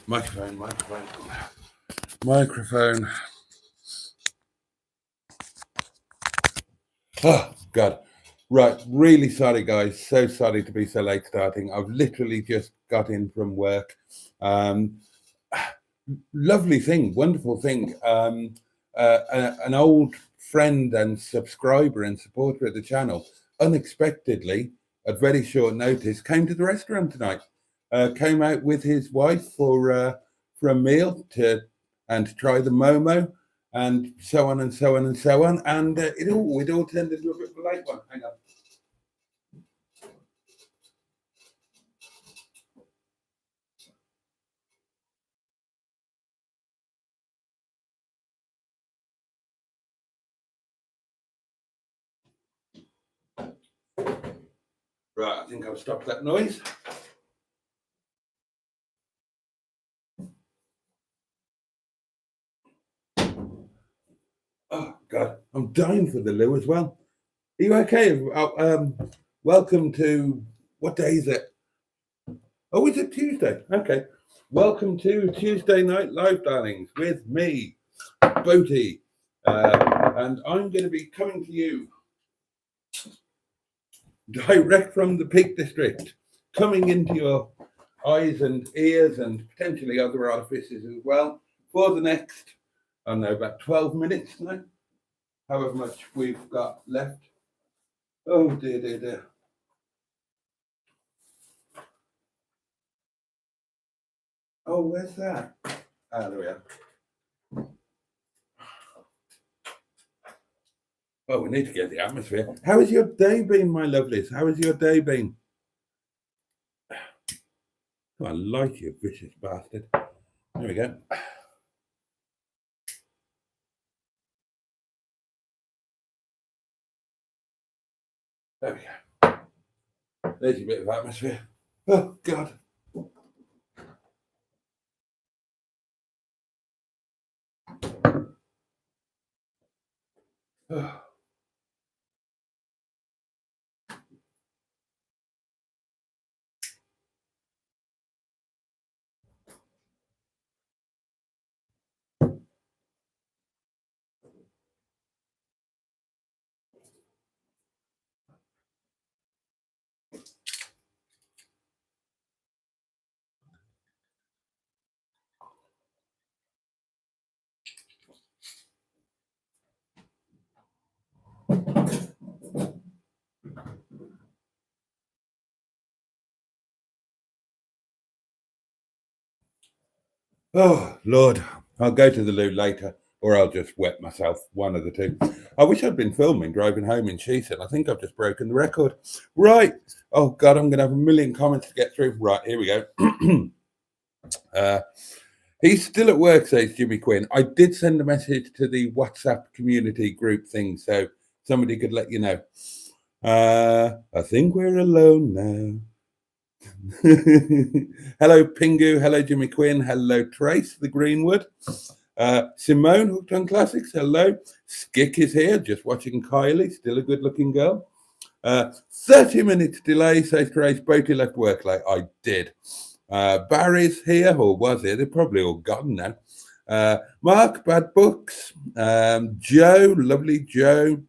Microphone. Oh, God. Right. Really sorry, guys. So sorry to be so late starting. I've literally just got in from work. Lovely thing, wonderful thing. An old friend and subscriber and supporter of the channel unexpectedly, at very short notice, came to the restaurant tonight. Came out with his wife for a meal to try the Momo and so on and so on and so on. And it all turned into a bit of a late one. Hang on. Right, I think I'll stop that noise. Oh, God, I'm dying for the loo as well. Are you okay? Welcome to, what day is it? Oh, is it Tuesday? Okay. Welcome to Tuesday Night Live, darlings, with me, Boaty. And I'm going to be coming to you direct from the Peak District, coming into your eyes and ears and potentially other orifices as well for the next, I don't know, about 12 minutes now, however much we've got left. Oh, dear, dear, dear. Oh, where's that? Ah, there we are. Oh, we need to get the atmosphere. How has your day been, my lovelies? How has your day been? Oh, I like you, vicious bastard. There we go. There we go. There's a bit of atmosphere. Oh, God. Oh. Oh, Lord. I'll go to the loo later, or I'll just wet myself, one of the two. I wish I'd been filming driving home in Sheeson. I think I've just broken the record. Right. Oh, God, I'm going to have a million comments to get through. Right, here we go. He's still at work, says Jimmy Quinn. I did send a message to the WhatsApp community group thing, so somebody could let you know. I think we're alone now. Hello, Pingu. Hello, Jimmy Quinn. Hello, Trace, the Greenwood. Simone, Hooked on Classics. Hello. Skick is here, just watching Kylie. Still a good looking girl. 30 minutes delay, says Trace. Boaty left work late. I did. Barry's here, or was it? They're probably all gone now. Mark, Bad Books. Joe, lovely Joe.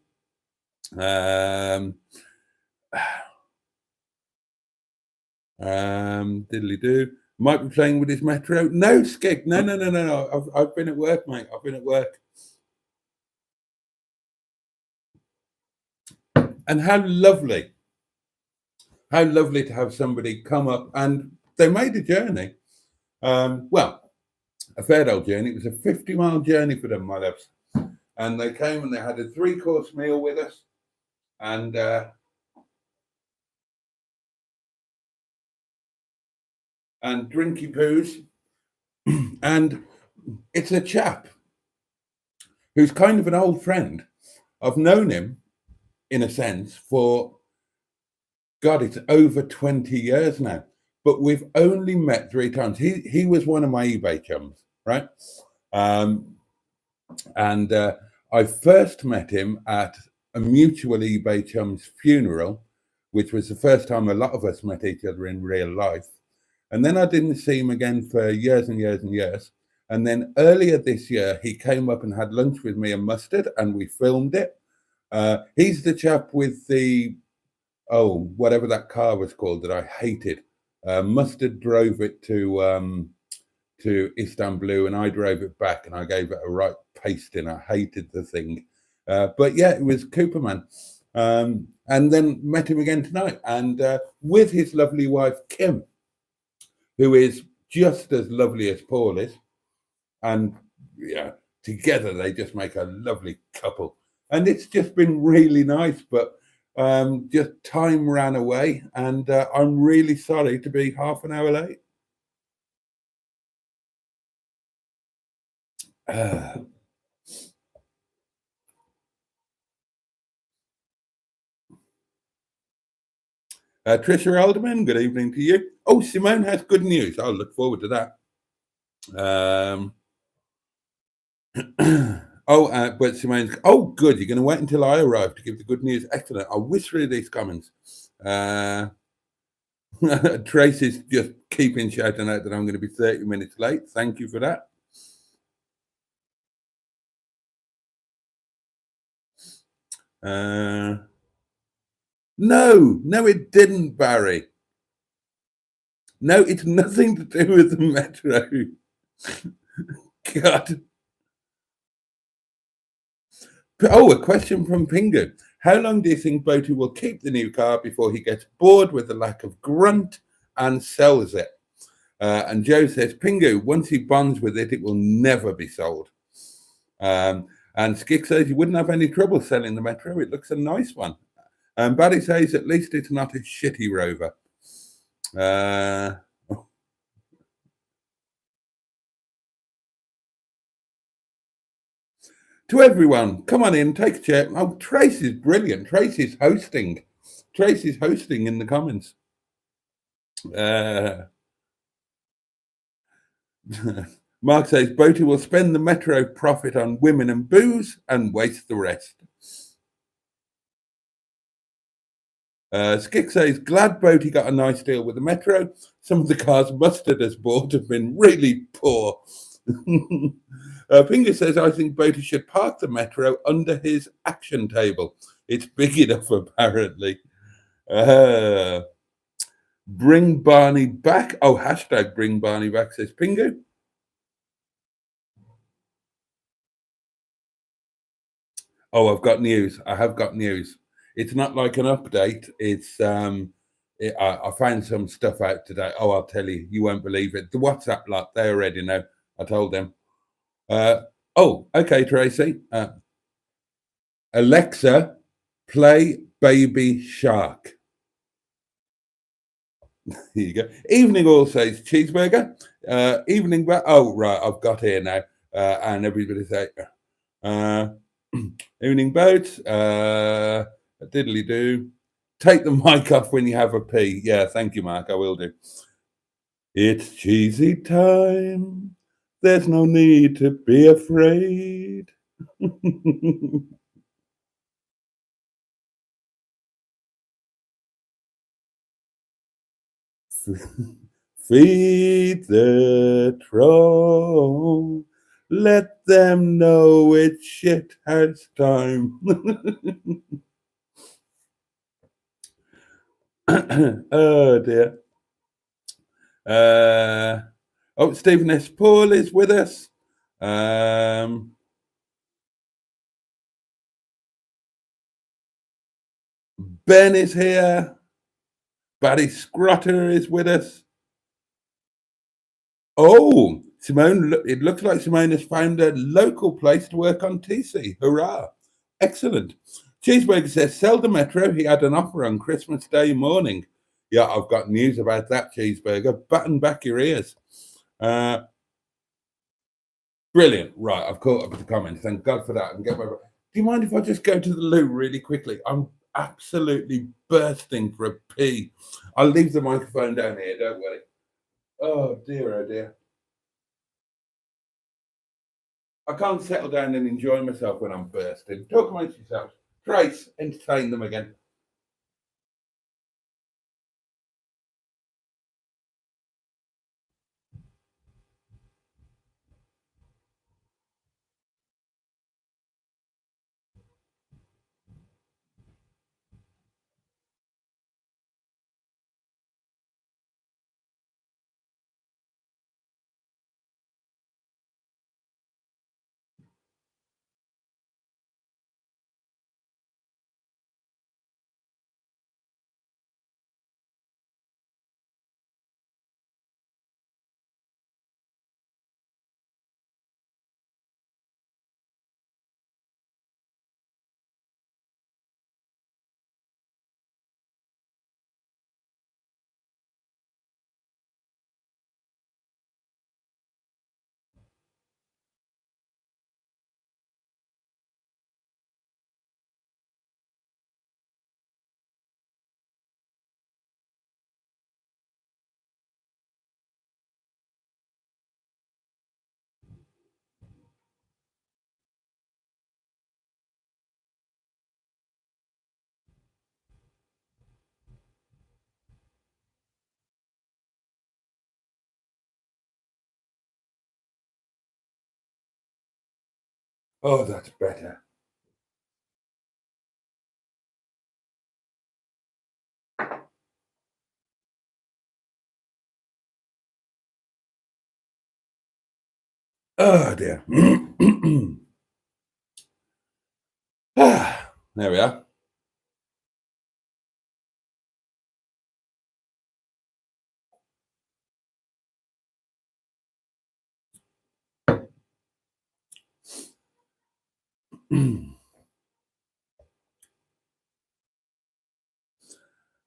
Diddly do. Might be playing with his Metro. No, Skeg. No. I've been at work, mate. I've been at work. And how lovely to have somebody come up, and they made a journey. Well, a fair old journey. It was a 50-mile journey for them, my loves. And they came and they had a 3-course meal with us. And drinky poos. And it's a chap who's kind of an old friend. I've known him, in a sense, for, God, it's over 20 years now. But we've only met 3 times. He was one of my eBay chums, right? And I first met him at a mutual eBay chum's funeral, which was the first time a lot of us met each other in real life. And then I didn't see him again for years and years and years. And then earlier this year, he came up and had lunch with me and Mustard, and we filmed it. He's the chap with the, oh, whatever that car was called that I hated. Mustard drove it to Istanbul, and I drove it back, and I gave it a right pasting. I hated the thing, but yeah, it was Cooperman. And then met him again tonight, and with his lovely wife Kim, who is just as lovely as Paul is, and yeah, together they just make a lovely couple. And it's just been really nice, but just time ran away, and I'm really sorry to be half an hour late. Trisha Alderman, good evening to you. Oh, Simone has good news. I'll look forward to that. But Simone's, oh, good. You're going to wait until I arrive to give the good news. Excellent. I'll whiz through these comments. Tracy's just keeping shouting out that I'm going to be 30 minutes late. Thank you for that. No, it didn't, Barry. No, it's nothing to do with the metro. God. Oh, a question from Pingu. How long do you think Boaty will keep the new car before he gets bored with the lack of grunt and sells it? And Joe says, Pingu, once he bonds with it, it will never be sold. And Skick says, you wouldn't have any trouble selling the Metro. It looks a nice one. And Barry says, at least it's not a shitty Rover. To everyone, come on in, take a chair. Oh, Tracy's brilliant. Tracy's hosting. Tracy's hosting in the comments. Mark says, Boaty will spend the Metro profit on women and booze and waste the rest. Skick says, glad Boaty got a nice deal with the Metro. Some of the cars Mustard has bought have been really poor. Pingu says, I think Boaty should park the Metro under his action table. It's big enough, apparently. Bring Barney back. Oh, hashtag bring Barney back, says Pingu. Oh, I've got news. I have got news. It's not like an update. It's I found some stuff out today. Oh, I'll tell you, you won't believe it. The WhatsApp lot, they already know. I told them. Oh, okay, Tracy. Alexa, play Baby Shark. Here you go. Evening all says cheeseburger. Evening, oh, right, I've got here now. And everybody say, evening boats. Diddly do. Take the mic off when you have a pee. Yeah, thank you, Mark. I will do. It's cheesy time. There's no need to be afraid. Feed the troll. Let them know it's shit has time. Oh dear. Oh, Stephen S. Paul is with us. Ben is here. Barry Scrotter is with us. Oh, Simone, it looks like Simone has found a local place to work on TC. Hurrah. Excellent. Cheeseburger says, sell the Metro. He had an offer on Christmas Day morning. Yeah, I've got news about that, Cheeseburger. Button back your ears. Brilliant. Right, I've caught up with the comments. Thank God for that. And get my... Do you mind if I just go to the loo really quickly? I'm absolutely bursting for a pee. I'll leave the microphone down here, don't worry. Oh dear, oh dear. I can't settle down and enjoy myself when I'm bursting. Talk amongst yourselves. Trace, entertain them again. Oh, that's better. Oh dear. There we are.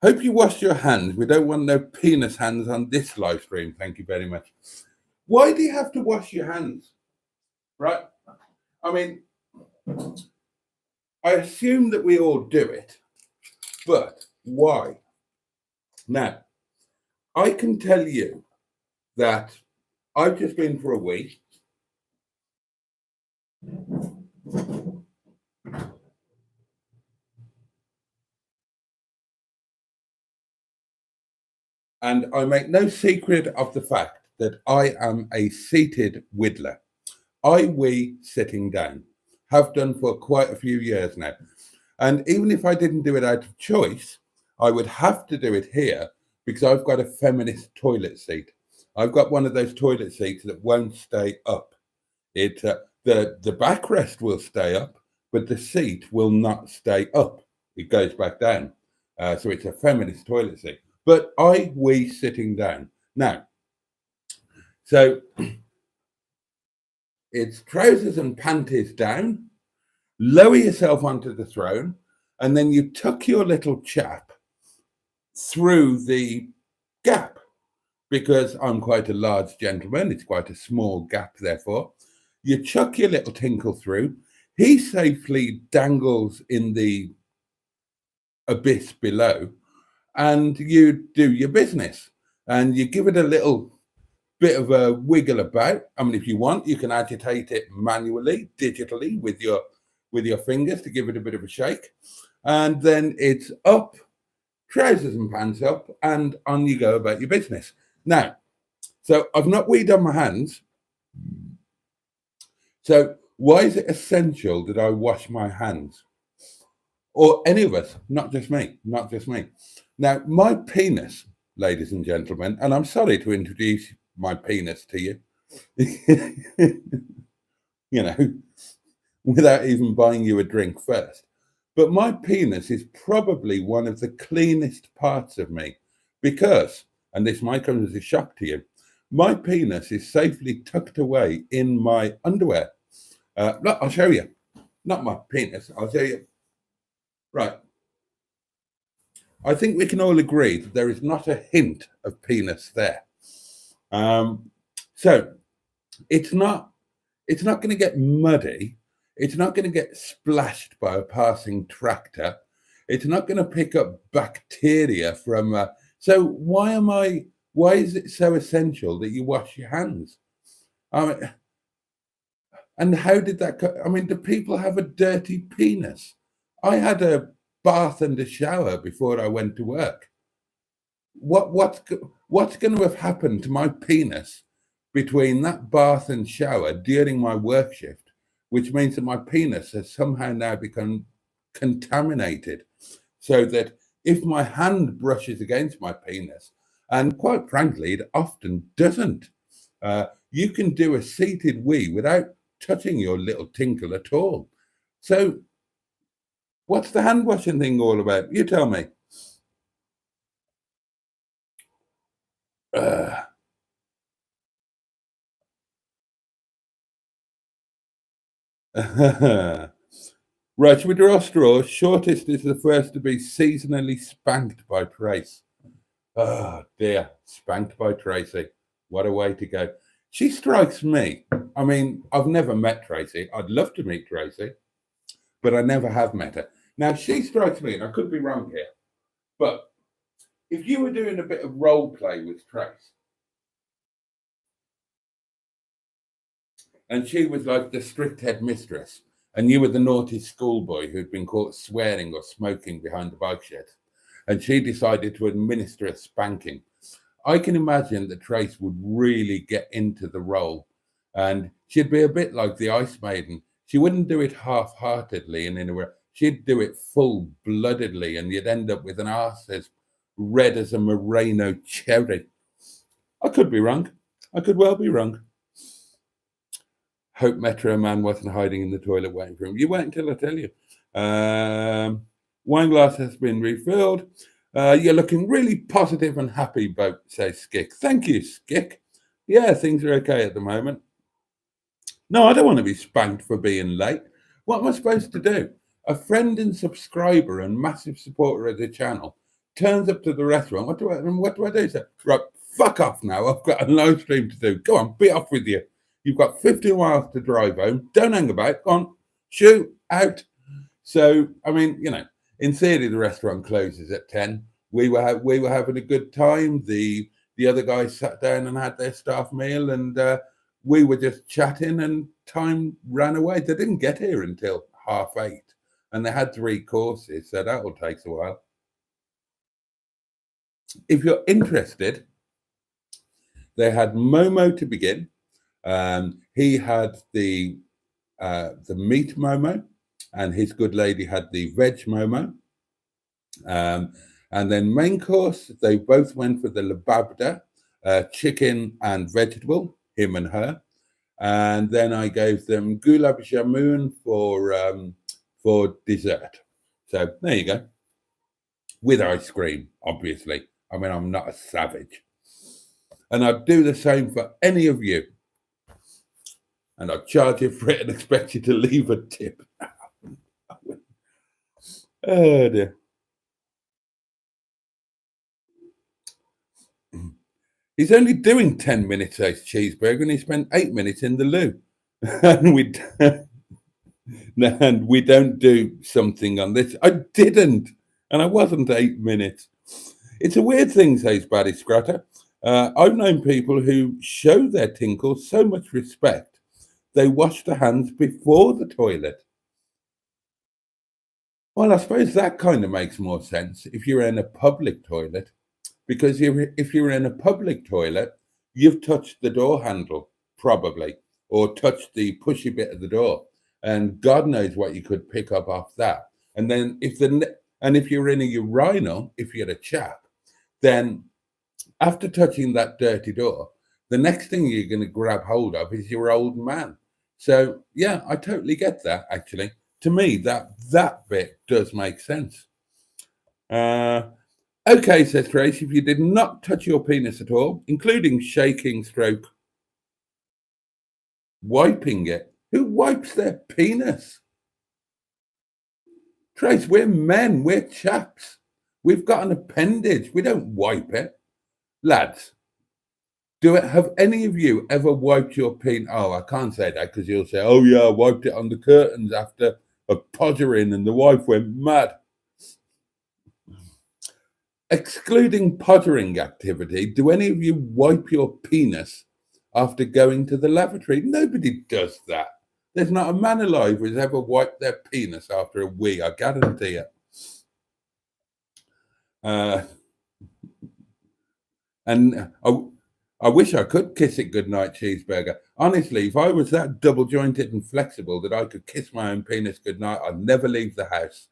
Hope you wash your hands. We don't want no penis hands on this live stream. Thank you very much. Why do you have to wash your hands? Right? I mean, I assume that we all do it, but why? Now, I can tell you that I've just been for a week. And I make no secret of the fact that I am a seated whittler. I wee sitting down, have done for quite a few years now. And even if I didn't do it out of choice, I would have to do it here because I've got a feminist toilet seat. I've got one of those toilet seats that won't stay up. The backrest will stay up, but the seat will not stay up. It goes back down. So it's a feminist toilet seat. But I wee sitting down. Now, so it's trousers and panties down, lower yourself onto the throne, and then you tuck your little chap through the gap. Because I'm quite a large gentleman, it's quite a small gap, therefore. You chuck your little tinkle through. He safely dangles in the abyss below, and you do your business. And you give it a little bit of a wiggle about. I mean, if you want, you can agitate it manually, digitally, with your fingers to give it a bit of a shake. And then it's up, trousers and pants up, and on you go about your business. Now, so I've not weed on my hands. So why is it essential that I wash my hands? Or any of us, not just me, not just me. Now, my penis, ladies and gentlemen, and I'm sorry to introduce my penis to you, you know, without even buying you a drink first. But my penis is probably one of the cleanest parts of me because, and this might come as a shock to you, my penis is safely tucked away in my underwear. Look, I'll show you. Not my penis, I'll show you. Right. I think we can all agree that there is not a hint of penis there. So it's not going to get muddy. It's not going to get splashed by a passing tractor. It's not going to pick up bacteria from. So why is it so essential that you wash your hands? And how did that? I mean, do people have a dirty penis? I had a bath and a shower before I went to work. What's going to have happened to my penis between that bath and shower during my work shift, which means that my penis has somehow now become contaminated, so that if my hand brushes against my penis, and quite frankly, it often doesn't, you can do a seated wee without touching your little tinkle at all. So, what's the hand washing thing all about? You tell me. Right, should we draw straws? Shortest is the first to be seasonally spanked by Trace. Oh dear, spanked by Tracy. What a way to go. She strikes me. I mean, I've never met Tracy. I'd love to meet Tracy, but I never have met her. Now, she strikes me, and I could be wrong here, but if you were doing a bit of role play with Trace, and she was like the strict headmistress, and you were the naughty schoolboy who'd been caught swearing or smoking behind the bike shed, and she decided to administer a spanking, I can imagine that Trace would really get into the role, and she'd be a bit like the Ice Maiden. She wouldn't do it half-heartedly and in a way. She'd do it full-bloodedly, and you'd end up with an arse as red as a Moreno cherry. I could be wrong. I could well be wrong. Hope Metro Man wasn't hiding in the toilet waiting for him. You wait until I tell you. Wine glass has been refilled. You're looking really positive and happy, Boat, says Skick. Thank you, Skick. Yeah, things are okay at the moment. No, I don't want to be spanked for being late. What am I supposed to do? A friend and subscriber and massive supporter of the channel turns up to the restaurant. What do I do? Say, right, fuck off now. I've got a live stream to do. Go on, be off with you. You've got 50 miles to drive home. Don't hang about. Go on, shoot, out. So, I mean, in theory, the restaurant closes at 10. We were having a good time. The other guys sat down and had their staff meal, and we were just chatting, and time ran away. They didn't get here until 8:30, and they had 3 courses, so that will take a while. If you're interested, they had Momo to begin. He had the meat Momo, and his good lady had the veg Momo. And then main course, they both went for the lababda, chicken and vegetable, him and her. And then I gave them gulab jamun for dessert. So there you go. With ice cream, obviously. I mean, I'm not a savage. And I'd do the same for any of you. And I'd charge you for it and expect you to leave a tip. Oh dear. He's only doing 10 minutes as Cheeseburger, and he spent 8 minutes in the loo. And we don't do something on this. I didn't, and I wasn't 8 minutes. It's a weird thing, says Barry Scratter. I've known people who show their tinkle so much respect, they wash their hands before the toilet. Well, I suppose that kind of makes more sense if you're in a public toilet. Because if you're in a public toilet, you've touched the door handle, probably, or touched the pushy bit of the door, and God knows what you could pick up off that. And then if you're in a urinal, if you're a chap, then after touching that dirty door, the next thing you're going to grab hold of is your old man. So yeah, I totally get that. Actually, to me, that bit does make sense. Okay, says Trace, if you did not touch your penis at all, including shaking, stroke, wiping it, who wipes their penis? Trace, we're men, we're chaps. We've got an appendage. We don't wipe it. Lads, have any of you ever wiped your penis? Oh, I can't say that because you'll say, oh yeah, I wiped it on the curtains after a podgering and the wife went mad. Excluding pottering activity, do any of you wipe your penis after going to the lavatory? Nobody does that. There's not a man alive who's ever wiped their penis after a wee, I guarantee it. And I wish I could kiss it goodnight, Cheeseburger. Honestly, if I was that double jointed and flexible that I could kiss my own penis goodnight, I'd never leave the house.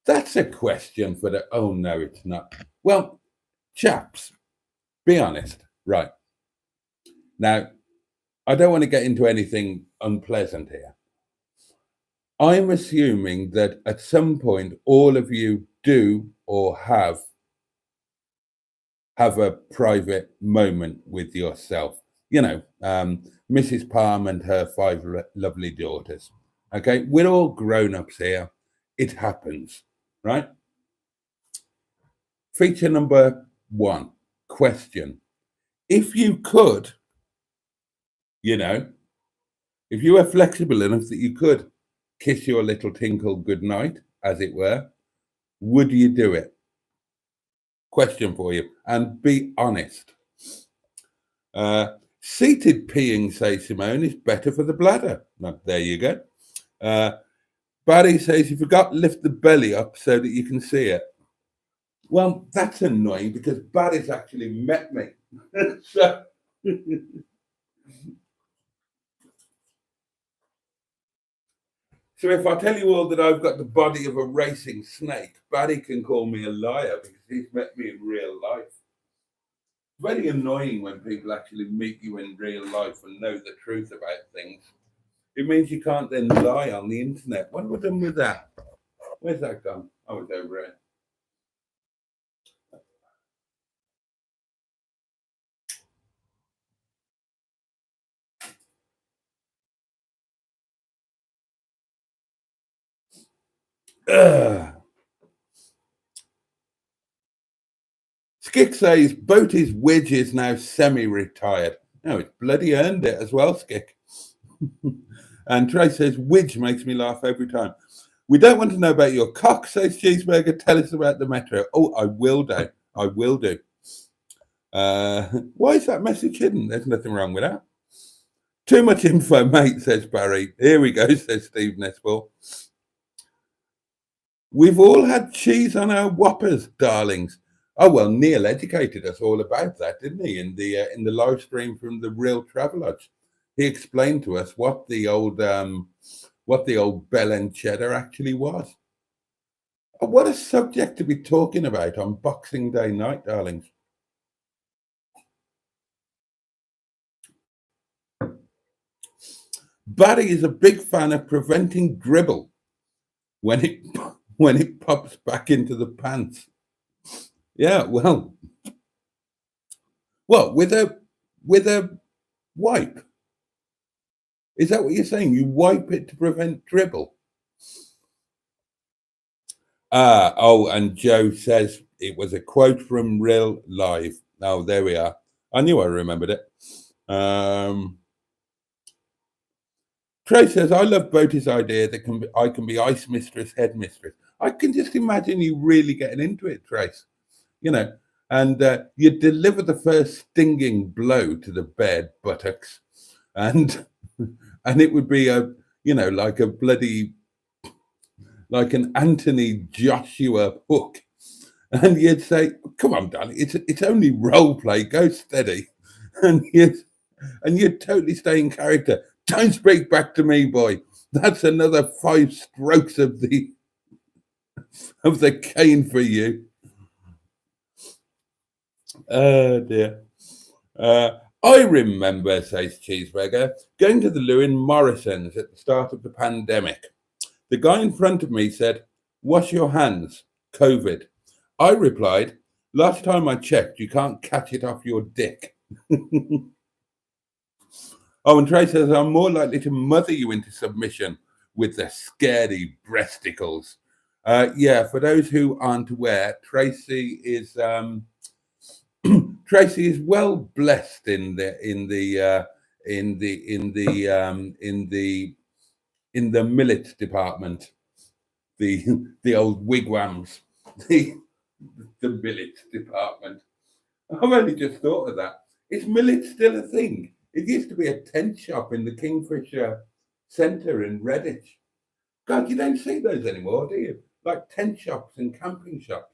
That's a question for the... Oh, no, it's not. Well, chaps, be honest. Right. Now, I don't want to get into anything unpleasant here. I'm assuming that at some point, all of you do or have a private moment with yourself. Mrs. Palm and her 5 lovely daughters. Okay, we're all grown-ups here. It happens. Right? Feature number 1, question. If you could, if you were flexible enough that you could kiss your little tinkle goodnight, as it were, would you do it? Question for you, and be honest. Seated peeing, says Simone, is better for the bladder. Now, there you go. Barry says, you forgot to lift the belly up so that you can see it. Well, that's annoying because Barry's actually met me. So So if I tell you all that I've got the body of a racing snake, Barry can call me a liar because he's met me in real life. It's very annoying when people actually meet you in real life and know the truth about things. It means you can't then lie on the internet. What have I done with that? Where's that gone? Oh, it's over here. Ugh. Skick says Boaty's widge is now semi-retired. No, it's bloody earned it as well, Skick. And Trace says widge makes me laugh every time. We don't want to know about your cock, says Cheeseburger. Tell us about the metro. Oh, I will do. I will do. Why is that message hidden? There's nothing wrong with that. Too much info, mate, says Barry. Here we go, says Steve Nesbill. We've all had cheese on our whoppers, darlings. Oh well, Neil educated us all about that, didn't he? In the live stream from the Real Travelodge, he explained to us what the old bell and cheddar actually was. What a subject to be talking about on Boxing Day night, darlings. Barry is a big fan of preventing dribble when it pops back into the pants. Yeah, well, with a wipe. Is that what you're saying? You wipe it to prevent dribble? And Joe says it was a quote from Real Live. Oh, there we are. I knew I remembered it. Trey says, I love Boaty's idea that I can be ice mistress, head mistress. I can just imagine you really getting into it, Trace. And you deliver the first stinging blow to the bared buttocks, and it would be like a bloody, like an Anthony Joshua hook, and you'd say, "Come on, darling, it's only role play. Go steady," and you'd totally stay in character. Don't speak back to me, boy. That's another 5 strokes of the cane for you. Oh dear. I remember, says Cheeseburger, going to the Lewin Morrison's at the start of the pandemic. The guy in front of me said, "Wash your hands, COVID." I replied, "Last time I checked, you can't catch it off your dick." Oh, and Trey says, I'm more likely to mother you into submission with the scaredy breasticles. Yeah, for those who aren't aware, Tracy is Tracy is well blessed in the millet department, the old wigwams, the millet department. I've only just thought of that. Is millet still a thing? It used to be a tent shop in the Kingfisher Centre in Redditch. God, you don't see those anymore, do you? Like tent shops and camping shops.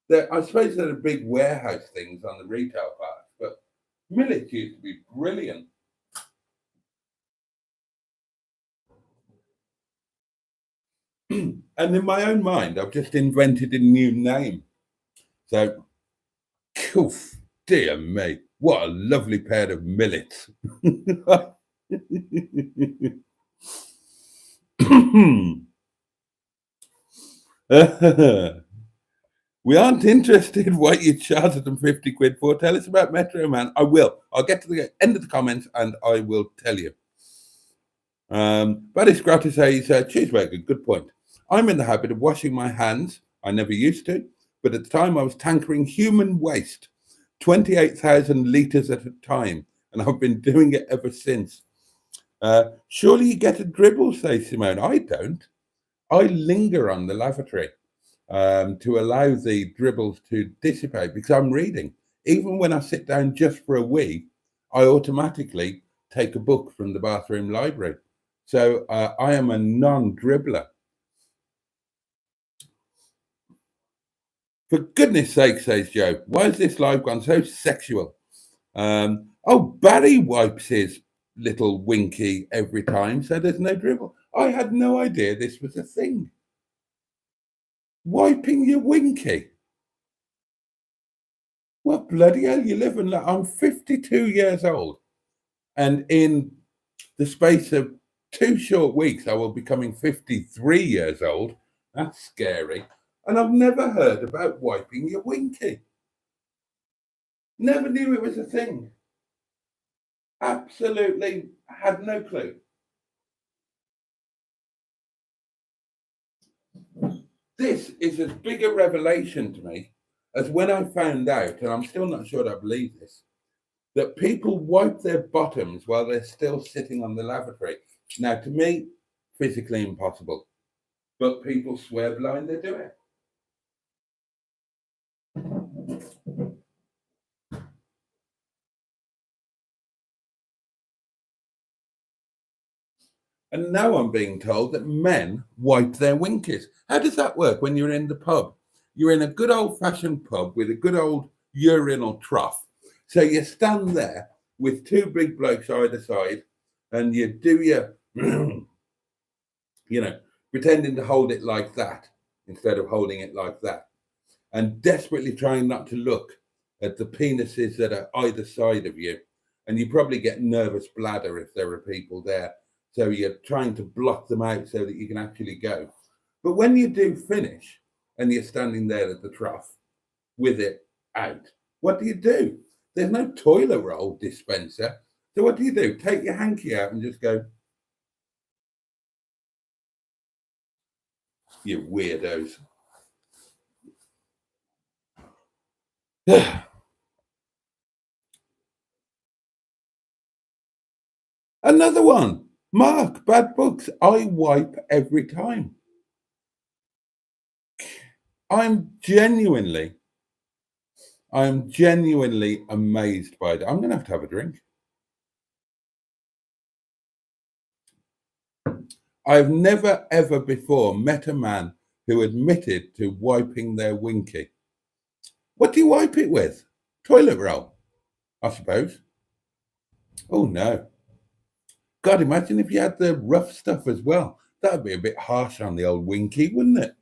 I suppose they're the big warehouse things on the retail parks, but millet used to be brilliant. And in my own mind, I've just invented a new name. So, Koof, dear me, what a lovely pair of millets. We aren't interested what you charged them 50 quid for. Tell us about Metro Man. I will. I'll get to the end of the comments and I will tell you. Badis Gratis says, Cheeseburger, good point. I'm in the habit of washing my hands. I never used to, but at the time I was tankering human waste, 28,000 litres at a time, and I've been doing it ever since. Surely you get a dribble, says Simone. I don't. I linger on the lavatory to allow the dribbles to dissipate because I'm reading. Even when I sit down just for a wee, I automatically take a book from the bathroom library. So I am a non-dribbler. For goodness sake, says Joe, why has this live gone so sexual? Barry wipes his little winky every time, so there's no dribble. I had no idea this was a thing. Wiping your winky. Well, bloody hell, you live and I'm 52 years old, and in the space of 2 short weeks, I will be becoming 53 years old. That's scary. And I've never heard about wiping your winky. Never knew it was a thing. Absolutely had no clue. This is as big a revelation to me as when I found out, and I'm still not sure I believe this, that people wipe their bottoms while they're still sitting on the lavatory. Now, to me, physically impossible, but people swear blind they do it. And now I'm being told that men wipe their winkies. How does that work when you're in the pub? You're in a good old-fashioned pub with a good old urinal trough. So you stand there with two big blokes either side, and you do your, pretending to hold it like that instead of holding it like that, and desperately trying not to look at the penises that are either side of you. And you probably get nervous bladder if there are people there. So you're trying to block them out so that you can actually go. But when you do finish and you're standing there at the trough with it out, what do? There's no toilet roll dispenser. So what do? Take your hanky out and just go, you weirdos. Another one. Mark, bad books. I wipe every time. I'm genuinely amazed by it. I'm going to have a drink. I've never, ever before met a man who admitted to wiping their winky. What do you wipe it with? Toilet roll, I suppose. Oh, no. God, imagine if you had the rough stuff as well. That would be a bit harsh on the old winky, wouldn't it?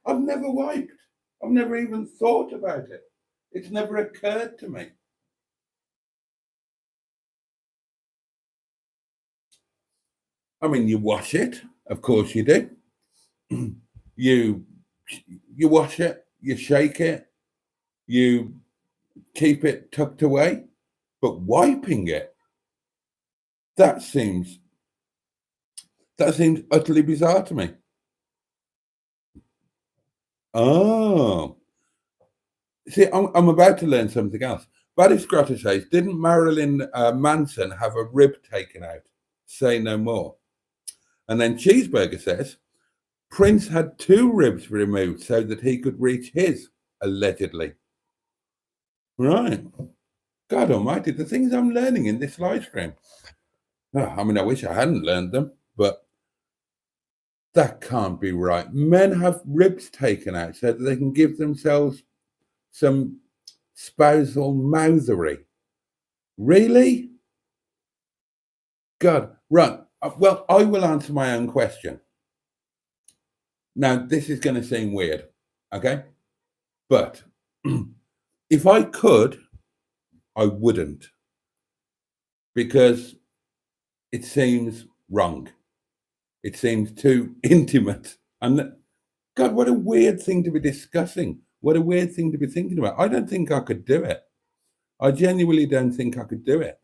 I've never wiped. I've never even thought about it. It's never occurred to me. I mean, you wash it. Of course you do. You wash it, you shake it, you keep it tucked away. But wiping it, that seems utterly bizarre to me. Oh. See, I'm about to learn something else. Boaty says, didn't Marilyn Manson have a rib taken out? Say no more. And then Cheeseburger says, Prince had 2 ribs removed so that he could reach his, allegedly. Right. God almighty, the things I'm learning in this live stream. Oh, I mean, I wish I hadn't learned them, but that can't be right. Men have ribs taken out so that they can give themselves some spousal mouthery. Really? God, right. Well, I will answer my own question. Now, this is going to seem weird, okay? But if I could, I wouldn't, because it seems wrong. It seems too intimate. And God, what a weird thing to be discussing. What a weird thing to be thinking about. I don't think I could do it. I genuinely don't think I could do it.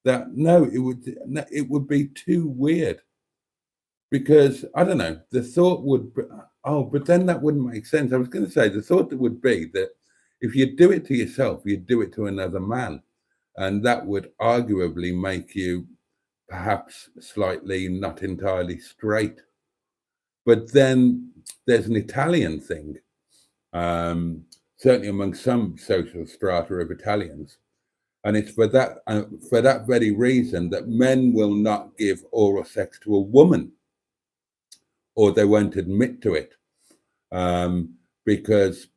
It would be too weird. Because I don't know, the thought would be, but then that wouldn't make sense. I was going to say the thought that would be that if you do it to yourself, you'd do it to another man. And that would arguably make you perhaps slightly not entirely straight. But then there's an Italian thing, certainly among some social strata of Italians. And it's for that very reason that men will not give oral sex to a woman, or they won't admit to it, because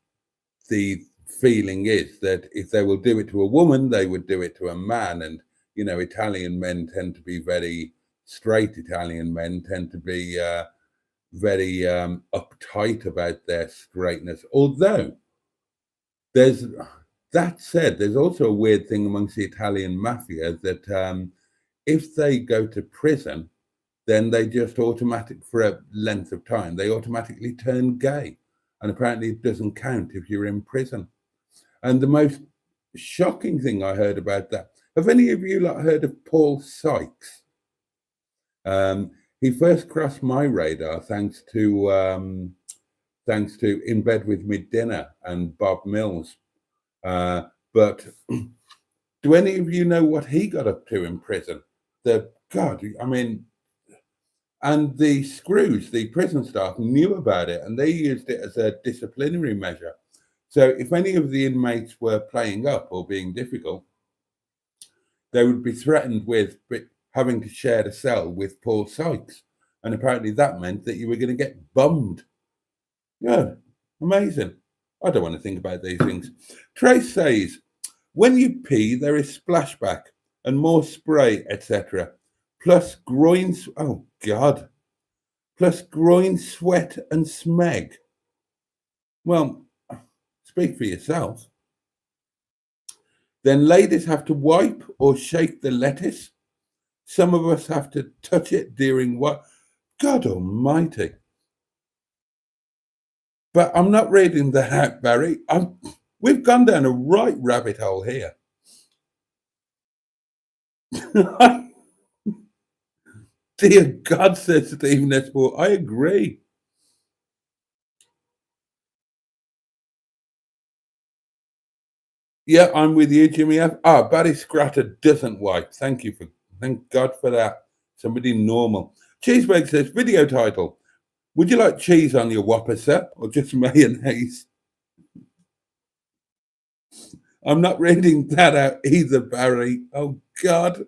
the feeling is that if they will do it to a woman, they would do it to a man. And, Italian men tend to be very straight. Italian men tend to be very uptight about their straightness. Although there's that said, there's also a weird thing amongst the Italian mafia that if they go to prison, then they just automatic for a length of time, they automatically turn gay. And apparently it doesn't count if you're in prison. And the most shocking thing I heard about that, have any of you heard of Paul Sykes? He first crossed my radar thanks to In Bed With Me Dinner and Bob Mills. But do any of you know what he got up to in prison? And the screws, the prison staff knew about it and they used it as a disciplinary measure. So if any of the inmates were playing up or being difficult, they would be threatened with having to share the cell with Paul Sykes. And apparently that meant that you were going to get bummed. Yeah, amazing. I don't want to think about these things. Trace says, when you pee, there is splashback and more spray, etc. Plus groin, oh God, plus groin sweat and smeg. Well, speak for yourself. Then ladies have to wipe or shake the lettuce. Some of us have to touch it during what? God almighty. But I'm not reading that out, Barry. We've gone down a right rabbit hole here. Dear God, says Stephen Esport, I agree. Yeah, I'm with you, Jimmy F. Barry Scratter doesn't wipe. Thank God for that. Somebody normal. Cheeseburg says, video title. Would you like cheese on your Whopper, sir, or just mayonnaise? I'm not reading that out either, Barry. Oh, God.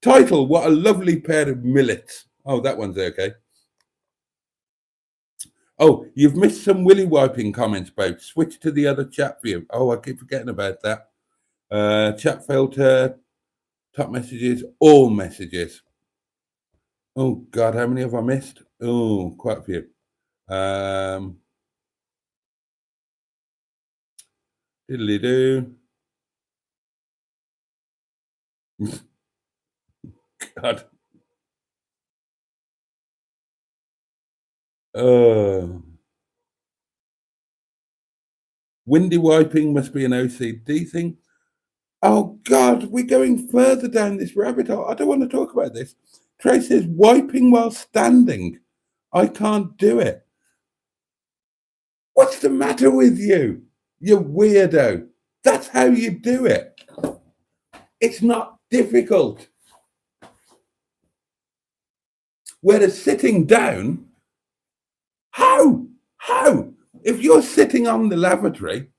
Title, what a lovely pair of millets. Oh, that one's okay. Oh, you've missed some willy wiping comments, babe. Switch to the other chat view. Oh, I keep forgetting about that. Chat filter, top messages, all messages. Oh, God, how many have I missed? Oh, quite a few. Diddly-do. God. Windy wiping must be an OCD thing. Oh, God, we're going further down this rabbit hole. I don't want to talk about this. Trace says, wiping while standing. I can't do it. What's the matter with you? You weirdo. That's how you do it. It's not difficult. Whereas sitting down, how? If you're sitting on the lavatory,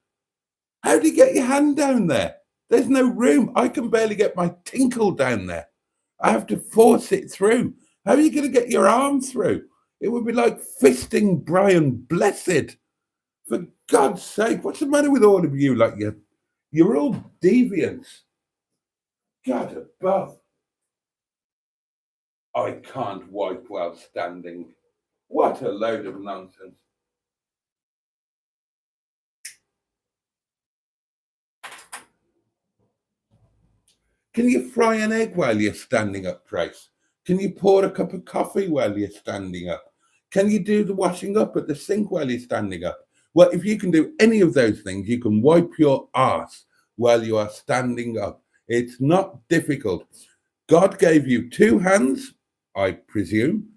how do you get your hand down there? There's no room. I can barely get my tinkle down there. I have to force it through. How are you going to get your arm through? It would be like fisting Brian Blessed. For God's sake, what's the matter with all of you? Like you're all deviants. God above. I can't wipe while standing. What a load of nonsense. Can you fry an egg while you're standing up, Trace? Can you pour a cup of coffee while you're standing up? Can you do the washing up at the sink while you're standing up? Well, if you can do any of those things, you can wipe your ass while you are standing up. It's not difficult. God gave you two hands, I presume,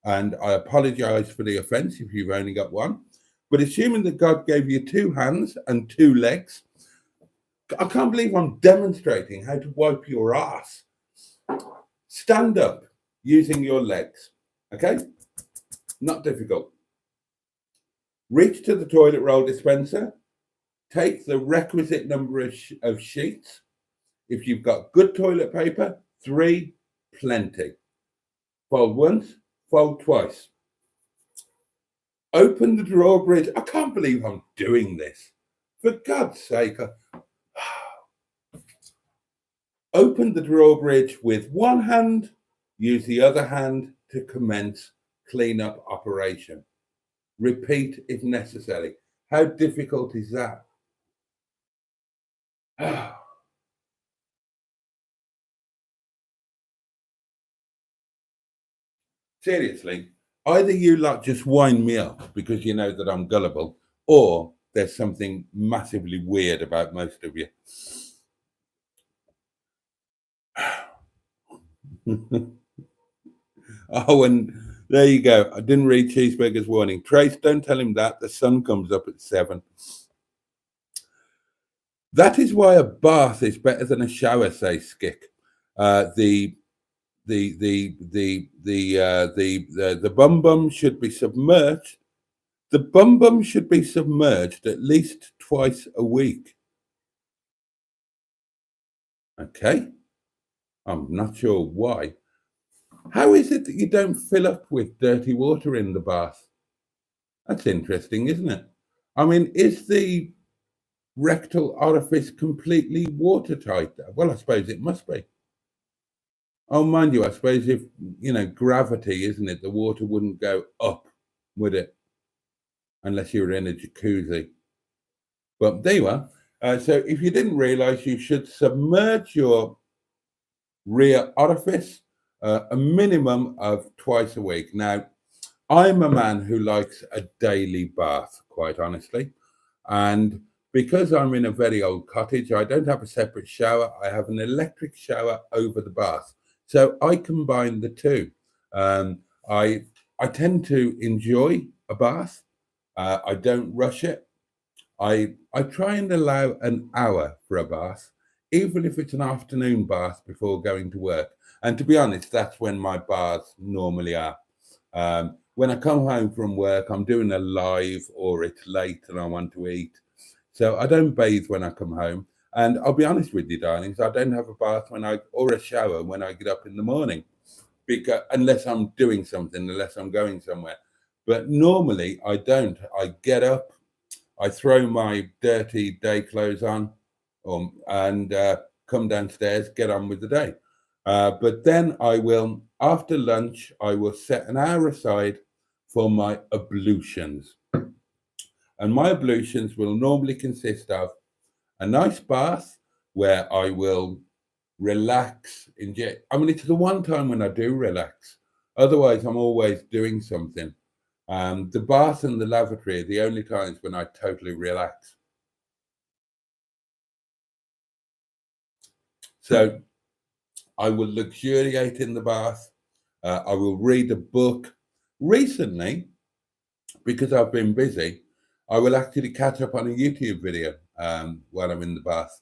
and I apologize for the offense if you've only got one. But assuming that God gave you two hands and two legs, I can't believe I'm demonstrating how to wipe your ass. Stand up using your legs, okay? Not difficult. Reach to the toilet roll dispenser. Take the requisite number of sheets. If you've got good toilet paper, 3, plenty. Fold once, fold twice. Open the drawbridge. I can't believe I'm doing this. For God's sake. Open the drawbridge with one hand, use the other hand to commence cleanup operation. Repeat if necessary. How difficult is that? Seriously, either you lot just wind me up because you know that I'm gullible, or there's something massively weird about most of you. Oh, and there you go. I didn't read Cheeseburger's warning. Trace, don't tell him that. The sun comes up at 7. That is why a bath is better than a shower, says Skick. The bum bum should be submerged. The bum bum should be submerged at least twice a week. Okay, I'm not sure why. How is it that you don't fill up with dirty water in the bath? That's interesting, isn't it? I mean, is the rectal orifice completely watertight? Well, I suppose it must be. Oh, mind you, I suppose if, gravity, isn't it? The water wouldn't go up, would it? Unless you were in a jacuzzi. But there you are. So if you didn't realize, you should submerge your rear orifice a minimum of twice a week. Now, I'm a man who likes a daily bath, quite honestly. And because I'm in a very old cottage, I don't have a separate shower. I have an electric shower over the bath. So I combine the two. I tend to enjoy a bath. I don't rush it. I try and allow an hour for a bath, even if it's an afternoon bath before going to work. And to be honest, that's when my baths normally are. When I come home from work, I'm doing a live or it's late and I want to eat. So I don't bathe when I come home. And I'll be honest with you, darlings, I don't have a bath or a shower when I get up in the morning, because unless I'm doing something, unless I'm going somewhere. But normally I don't. I get up, I throw my dirty day clothes on, and come downstairs, get on with the day. But then I will, after lunch, I will set an hour aside for my ablutions. And my ablutions will normally consist of a nice bath where I will relax, inject. I mean, it's the one time when I do relax. Otherwise, I'm always doing something. The bath and the lavatory are the only times when I totally relax. So I will luxuriate in the bath. I will read a book. Recently, because I've been busy, I will actually catch up on a YouTube video while I'm in the bath.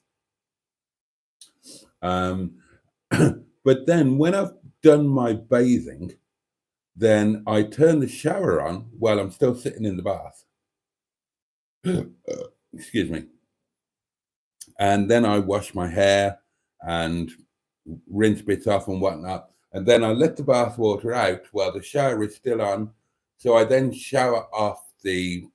But then when I've done my bathing, then I turn the shower on while I'm still sitting in the bath. Excuse me. And then I wash my hair and rinse bits off and whatnot. And then I let the bath water out while the shower is still on. So I then shower off the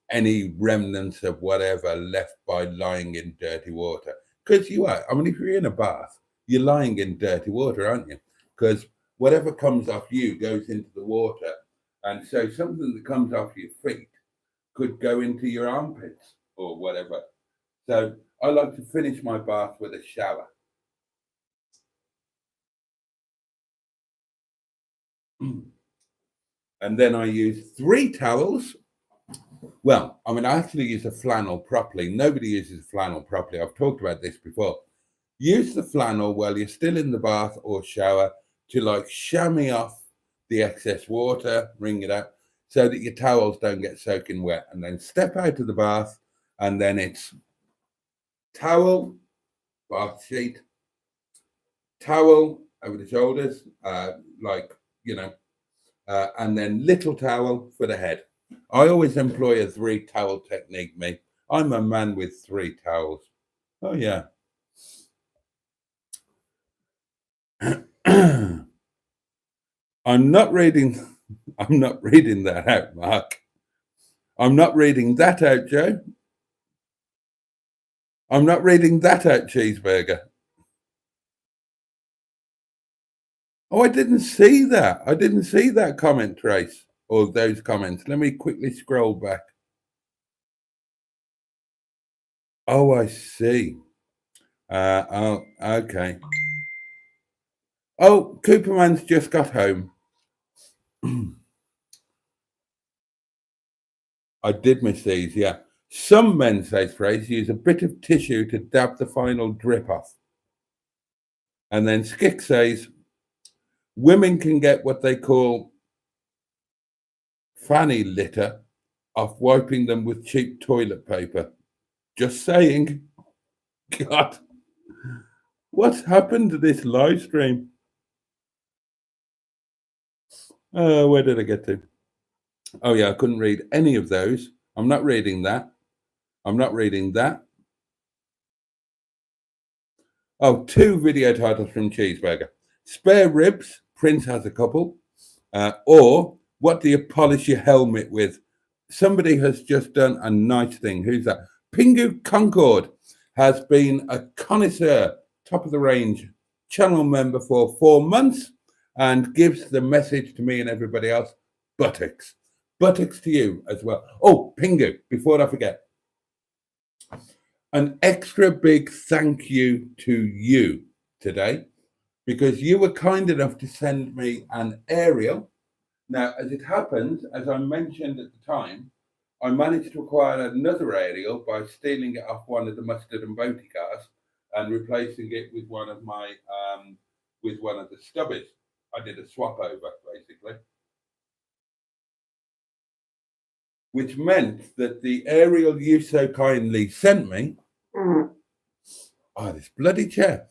any remnants of whatever left by lying in dirty water. Because you are, I mean, if you're in a bath, you're lying in dirty water, aren't you? Because whatever comes off you goes into the water. And so something that comes off your feet could go into your armpits or whatever. So I like to finish my bath with a shower. And then I use 3 towels. Well, I mean, I actually use a flannel properly. Nobody uses flannel properly. I've talked about this before. Use the flannel while you're still in the bath or shower to like chamois off the excess water, wring it out, so that your towels don't get soaking wet. And then step out of the bath, and then it's towel, bath sheet, towel over the shoulders, and then little towel for the head. I always employ a 3 towel technique, me. I'm a man with 3 towels. Oh, yeah. I'm not reading that out, Mark. I'm not reading that out, Joe. I'm not reading that out, Cheeseburger. Oh, I didn't see that. I didn't see that comment, Trace, or those comments. Let me quickly scroll back. Oh, I see. Oh, okay. Oh, Cooperman's just got home. I did miss these, yeah. Some men, says Trace, use a bit of tissue to dab the final drip off. And then Skick says, women can get what they call fanny litter off wiping them with cheap toilet paper. Just saying. God, what's happened to this live stream? Where did I get to? Oh, yeah, I couldn't read any of those. I'm not reading that. I'm not reading that. Oh, two video titles from Cheeseburger. Spare ribs, Prince has a couple. Or what do you polish your helmet with? Somebody has just done a nice thing. Who's that? Pingu Concord has been a connoisseur, top of the range channel member for 4 months and gives the message to me and everybody else, buttocks. Buttocks to you as well. Oh, Pingu, before I forget, an extra big thank you to you today because you were kind enough to send me an aerial. Now, as it happens, as I mentioned at the time, I managed to acquire another aerial by stealing it off one of the Mustard and Boaty cars and replacing it with one of my with one of the stubbies. I did a swap over basically, which meant that the aerial you so kindly sent me, this bloody chair,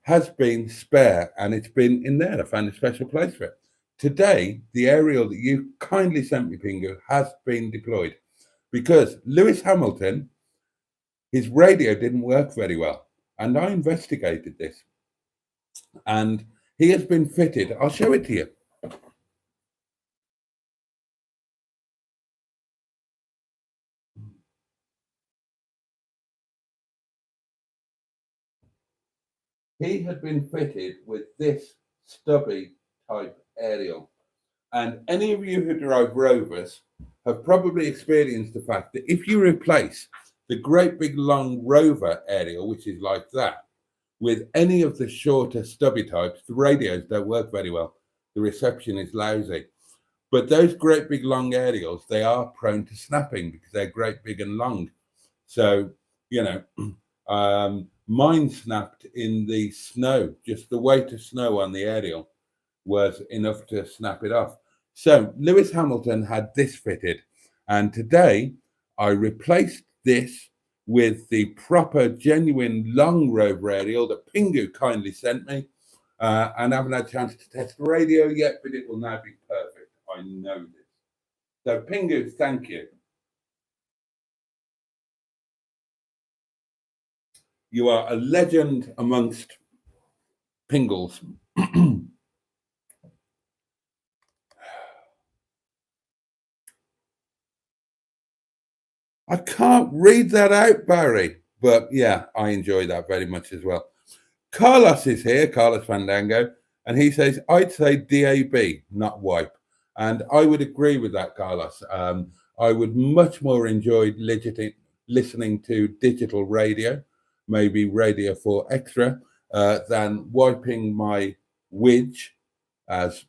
has been spare and it's been in there. I found a special place for it. Today, the aerial that you kindly sent me, Pingu, has been deployed because Lewis Hamilton, his radio didn't work very well. And I investigated this. And he has been fitted. I'll show it to you. He had been fitted with this stubby type aerial. And any of you who drive Rovers have probably experienced the fact that if you replace the great big long Rover aerial, which is like that, with any of the shorter stubby types, the radios don't work very well. The reception is lousy. But those great big long aerials, they are prone to snapping because they're great big and long. So, mine snapped in the snow. Just the weight of snow on the aerial was enough to snap it off. So Lewis Hamilton had this fitted, and today I replaced this with the proper, genuine long Rover aerial that Pingu kindly sent me, and I haven't had a chance to test the radio yet, but it will now be perfect. I know this. So Pingu, thank you. You are a legend amongst Pingles. I can't read that out, Barry, but yeah, I enjoy that very much as well. Carlos is here, Carlos Fandango, and he says, I'd say DAB, not wipe. And I would agree with that, Carlos. I would much more enjoy listening to digital radio, maybe Radio 4 Extra, than wiping my widge, as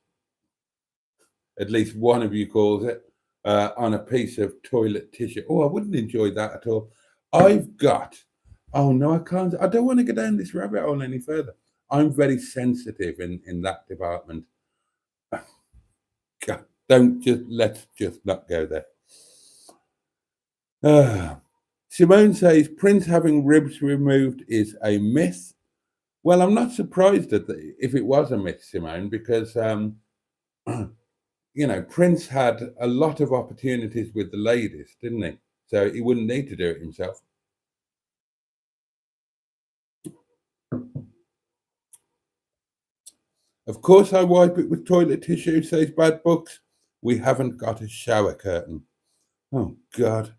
at least one of you calls it, on a piece of toilet tissue. Oh, I wouldn't enjoy that at all. I've got, oh no, I can't. I don't want to go down this rabbit hole any further. I'm very sensitive in that department. God, let's just not go there. Simone says Prince having ribs removed is a myth. Well, I'm not surprised if it was a myth, Simone, because Prince had a lot of opportunities with the ladies, didn't he? So he wouldn't need to do it himself. Of course, I wipe it with toilet tissue, says Bad Books. We haven't got a shower curtain. Oh, God.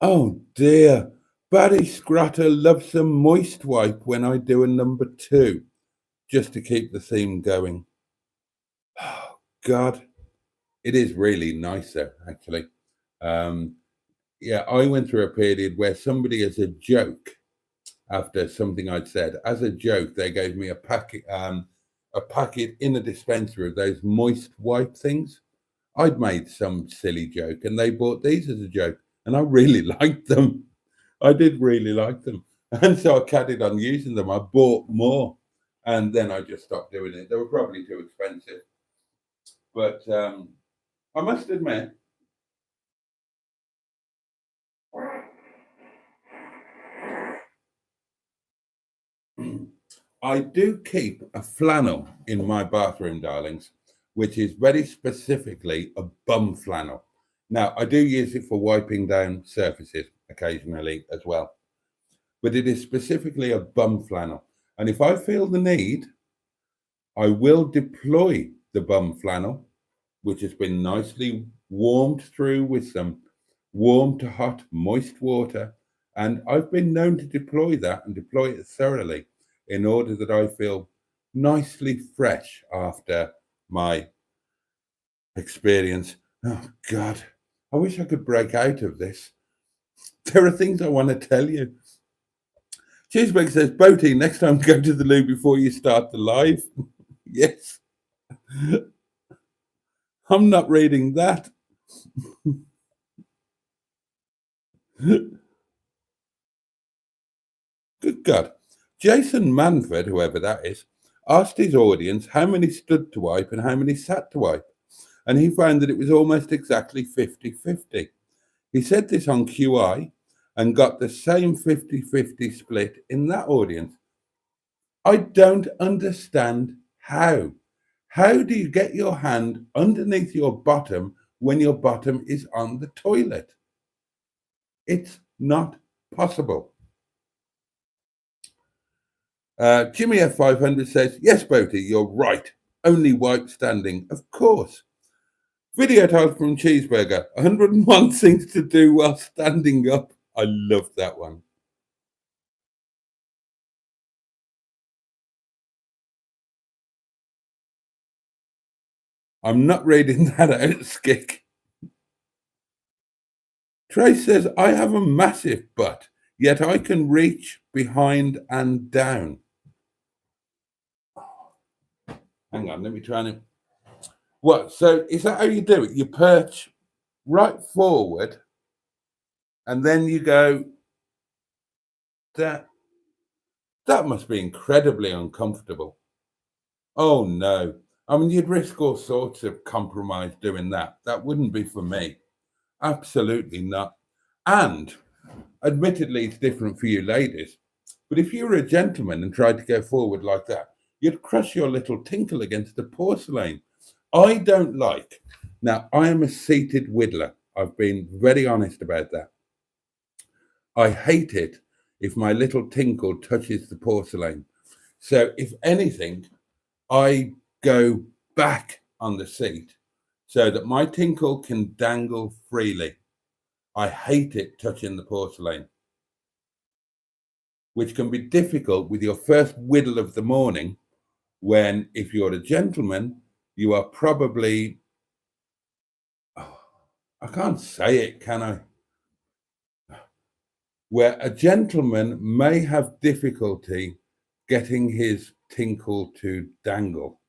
Oh dear. Barry Scratter loves a moist wipe when I do a number two, just to keep the theme going. Oh, God, it is really nice though, actually. Um, yeah, I went through a period where somebody, as a joke, after something I'd said, as a joke, they gave me a packet in a dispenser of those moist wipe things. I'd made some silly joke, and they bought these as a joke, and I really liked them. I did really like them, and so I carried on using them. I bought more, and then I just stopped doing it. They were probably too expensive, but I must admit, I do keep a flannel in my bathroom, darlings, which is very specifically a bum flannel. Now, I do use it for wiping down surfaces occasionally as well, but it is specifically a bum flannel. And if I feel the need, I will deploy the bum flannel, which has been nicely warmed through with some warm to hot, moist water. And I've been known to deploy that and deploy it thoroughly in order that I feel nicely fresh after my experience. Oh, God, I wish I could break out of this. There are things I want to tell you. Cheeseburger says, Boaty, next time go to the loo before you start the live. Yes, I'm not reading that. Good God. Jason Manford, whoever that is, asked his audience how many stood to wipe and how many sat to wipe, and he found that it was almost exactly 50-50. He said this on QI and got the same 50-50 split in that audience. I don't understand how. How do you get your hand underneath your bottom when your bottom is on the toilet? It's not possible. Jimmy F500 says, yes, Boaty, you're right. Only wipe standing, of course. Video title from Cheeseburger, 101 things to do while standing up. I love that one. I'm not reading that out, Skick. Trace says, I have a massive butt, yet I can reach behind and down. Hang on, let me try and... What? So is that how you do it? You perch right forward and then you go... That must be incredibly uncomfortable. Oh no. I mean, you'd risk all sorts of compromise doing that. That wouldn't be for me. Absolutely not. And admittedly, it's different for you ladies. But if you were a gentleman and tried to go forward like that, you'd crush your little tinkle against the porcelain. I don't like. Now, I am a seated whittler. I've been very honest about that. I hate it if my little tinkle touches the porcelain. So, if anything, I go back on the seat so that my tinkle can dangle freely. I hate it touching the porcelain, which can be difficult with your first whittle of the morning when, if you're a gentleman, you are probably, oh, I can't say it, can I? Where a gentleman may have difficulty getting his tinkle to dangle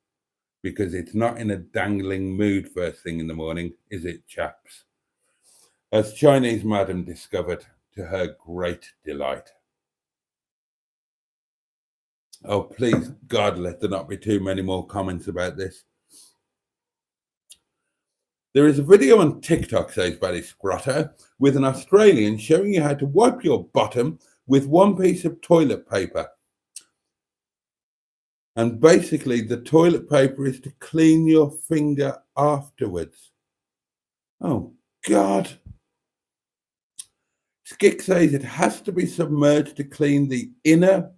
because it's not in a dangling mood first thing in the morning, is it, chaps? As Chinese madam discovered to her great delight. Oh, please, God, let there not be too many more comments about this. There is a video on TikTok, says Barry Scrotter, with an Australian showing you how to wipe your bottom with one piece of toilet paper. And basically, the toilet paper is to clean your finger afterwards. Oh, God. Skick says it has to be submerged to clean the inner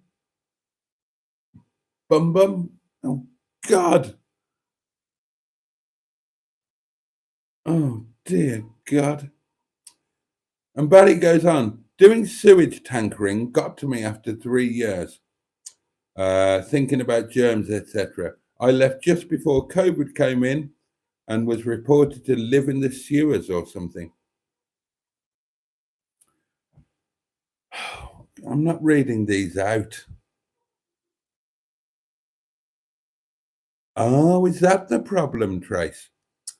bum bum. Oh, God. Oh, dear God. And Barry goes on, doing sewage tankering got to me after 3 years, thinking about germs, etc. I left just before COVID came in and was reported to live in the sewers or something. I'm not reading these out. Oh, is that the problem, Trace?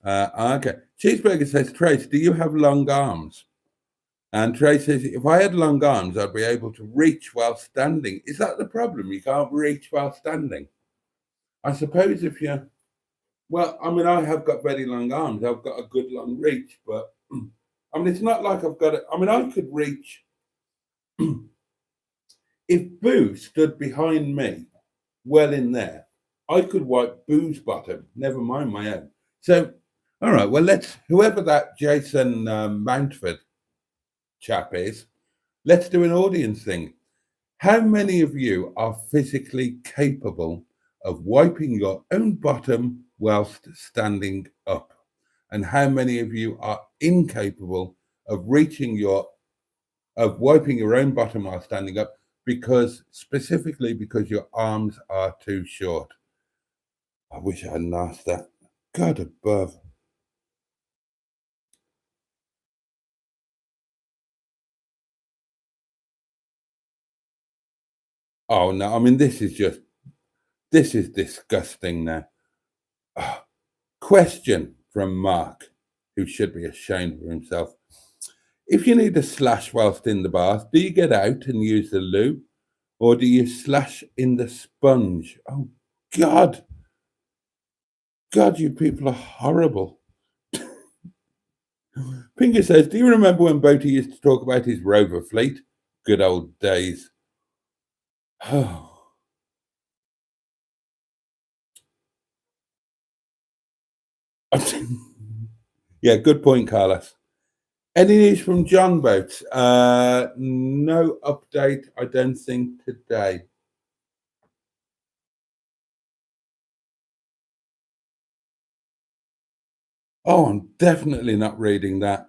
Okay. Cheeseburger says, Trace, do you have long arms? And Trace says, if I had long arms, I'd be able to reach while standing. Is that the problem? You can't reach while standing? I suppose if you, well, I mean, I have got very long arms. I've got a good long reach, but I mean, it's not like I've got it. I mean, I could reach, if Boo stood behind me, well in there, I could wipe Boo's bottom, never mind my own. So, all right, well, whoever that Jason Mountford chap is, let's do an audience thing. How many of you are physically capable of wiping your own bottom whilst standing up? And how many of you are incapable of wiping your own bottom while standing up specifically because your arms are too short? I wish I hadn't asked that. God above. Oh no, I mean this is disgusting now. Question from Mark, who should be ashamed of himself. If you need a slash whilst in the bath, do you get out and use the loo? Or do you slash in the sponge? Oh God. God, you people are horrible. Pinker says, do you remember when Boaty used to talk about his rover fleet? Good old days. Oh. Yeah, good point, Carlos. Any news from John Boat? No update, I don't think, today. Oh, I'm definitely not reading that.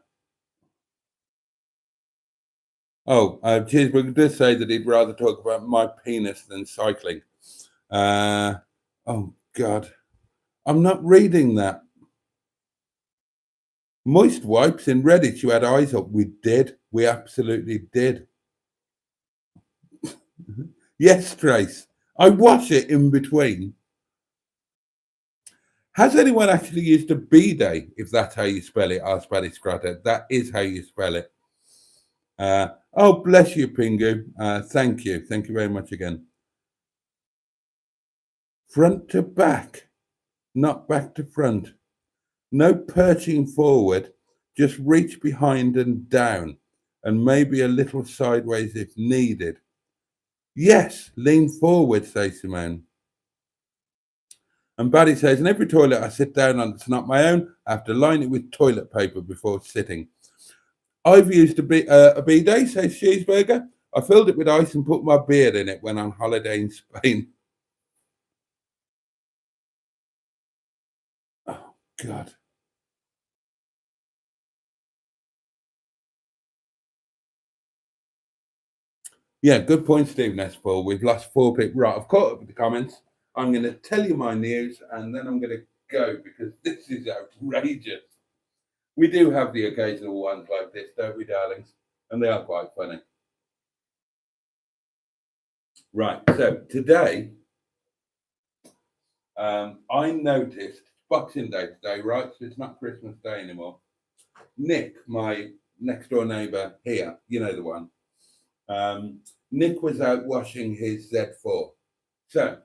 Oh, Cheeseburger does say that he'd rather talk about my penis than cycling. Oh, God. I'm not reading that. Moist wipes in Reddit, you had eyes up. We did. We absolutely did. Yes, Trace. I wash it in between. Has anyone actually used a bidet, if that's how you spell it? I'll spell it Scratter. That is how you spell it. Oh, bless you, Pingu. Thank you. Thank you very much again. Front to back, not back to front. No perching forward, just reach behind and down, and maybe a little sideways if needed. Yes, lean forward, says Simone. And Barry says, in every toilet I sit down on that's not my own, I have to line it with toilet paper before sitting. I've used a bidet, says Cheeseburger. I filled it with ice and put my beard in it when on holiday in Spain. Oh, God. Yeah, good point, Steve Nespal. We've lost 4 people. Right, I've caught up with the comments. I'm going to tell you my news and then I'm going to go because this is outrageous. We do have the occasional ones like this, don't we, darlings? And they are quite funny. Right, so today I noticed Boxing Day today, right? So it's not Christmas Day anymore. Nick, my next door neighbour here, you know the one. Nick was out washing his Z4. So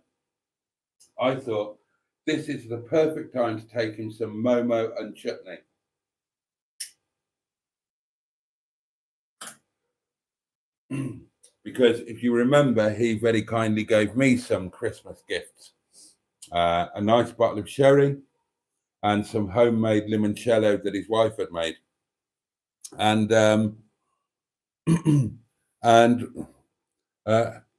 I thought this is the perfect time to take him some Momo and chutney. Because if you remember, he very kindly gave me some Christmas gifts. A nice bottle of sherry and some homemade limoncello that his wife had made. And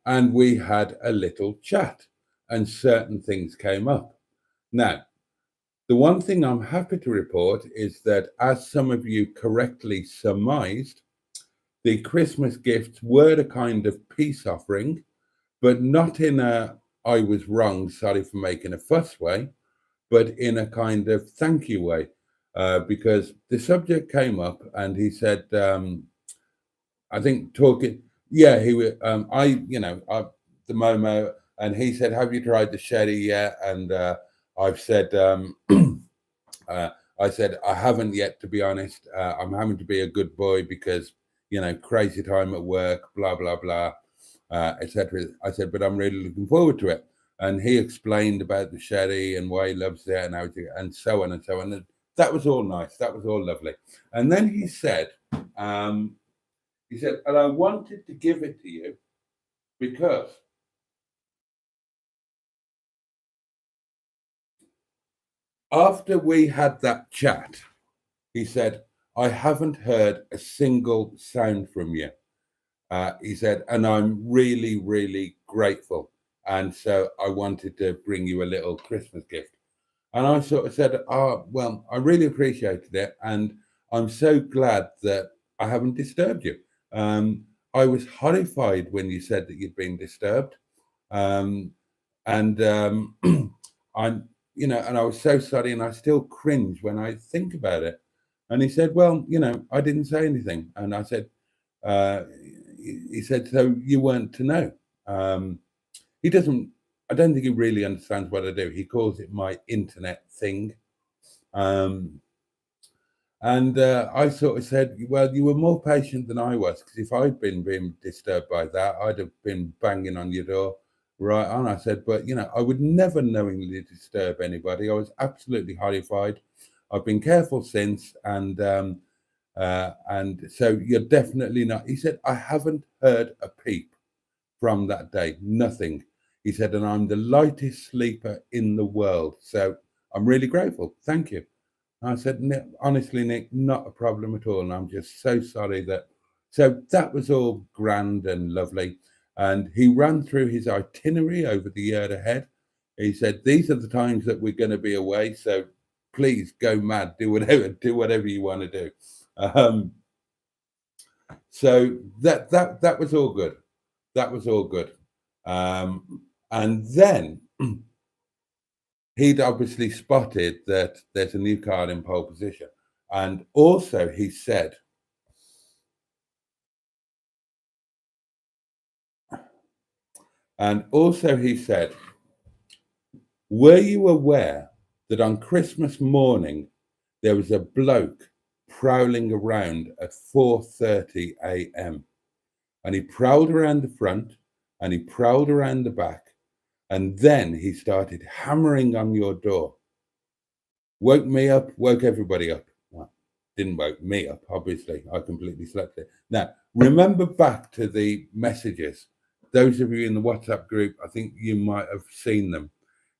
and we had a little chat and certain things came up. Now, the one thing I'm happy to report is that, as some of you correctly surmised, the Christmas gifts were a kind of peace offering, but not in a I was wrong, sorry for making a fuss way, but in a kind of thank you way. Because the subject came up and he said, I think talking, yeah, he was, the Momo, and he said, have you tried the sherry yet? And I've said, uh, I said, I haven't yet, to be honest. I'm having to be a good boy because, crazy time at work, blah, blah, blah, etc. I said, but I'm really looking forward to it. And he explained about the sherry and why he loves it and everything, and so on and so on. And that was all nice. That was all lovely. And then um, he said, and I wanted to give it to you because after we had that chat, he said, I haven't heard a single sound from you. He said, and I'm really, really grateful. And so I wanted to bring you a little Christmas gift. And I sort of said, oh, well, I really appreciated it. And I'm so glad that I haven't disturbed you. I was horrified when you said that you'd been disturbed. Um, and I'm, and I was so sorry, and I still cringe when I think about it. And he said, well, I didn't say anything. And I said, uh, he said, so you weren't to know. He doesn't, I don't think he really understands what I do. He calls it my internet thing. Um, and I sort of said, well, you were more patient than I was, because if I'd been being disturbed by that, I'd have been banging on your door right on. I said, but, I would never knowingly disturb anybody. I was absolutely horrified. I've been careful since. And so you're definitely not. He said, I haven't heard a peep from that day, nothing. He said, and I'm the lightest sleeper in the world. So I'm really grateful. Thank you. I said, honestly, Nick, not a problem at all. And I'm just so sorry that. So that was all grand and lovely. And he ran through his itinerary over the year ahead. He said, these are the times that we're going to be away. So please go mad, do whatever you want to do. So that was all good. That was all good. And then he'd obviously spotted that there's a new card in pole position. And also he said, were you aware that on Christmas morning there was a bloke prowling around at 4:30 a.m. and he prowled around the front and he prowled around the back, and then he started hammering on your door. Woke me up, woke everybody up. Well, didn't woke me up, obviously. I completely slept it. Now, remember back to the messages. Those of you in the WhatsApp group, I think you might have seen them.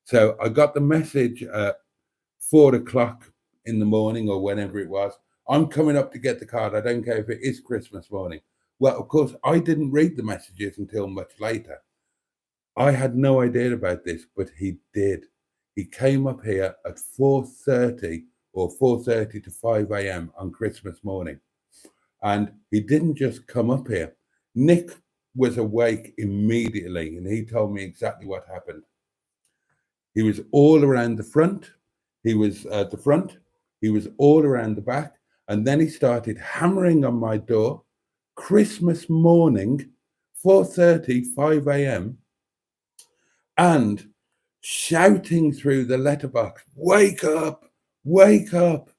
So I got the message at 4 o'clock in the morning or whenever it was. I'm coming up to get the card. I don't care if it is Christmas morning. Well, of course, I didn't read the messages until much later. I had no idea about this, but he did. He came up here at 4:30 or 4:30 to 5 a.m. on Christmas morning. And he didn't just come up here. Nick was awake immediately, and he told me exactly what happened. He was all around the front. He was at the front. He was all around the back. And then he started hammering on my door, Christmas morning, 4:30, 5 a.m., and shouting through the letterbox, wake up, wake up.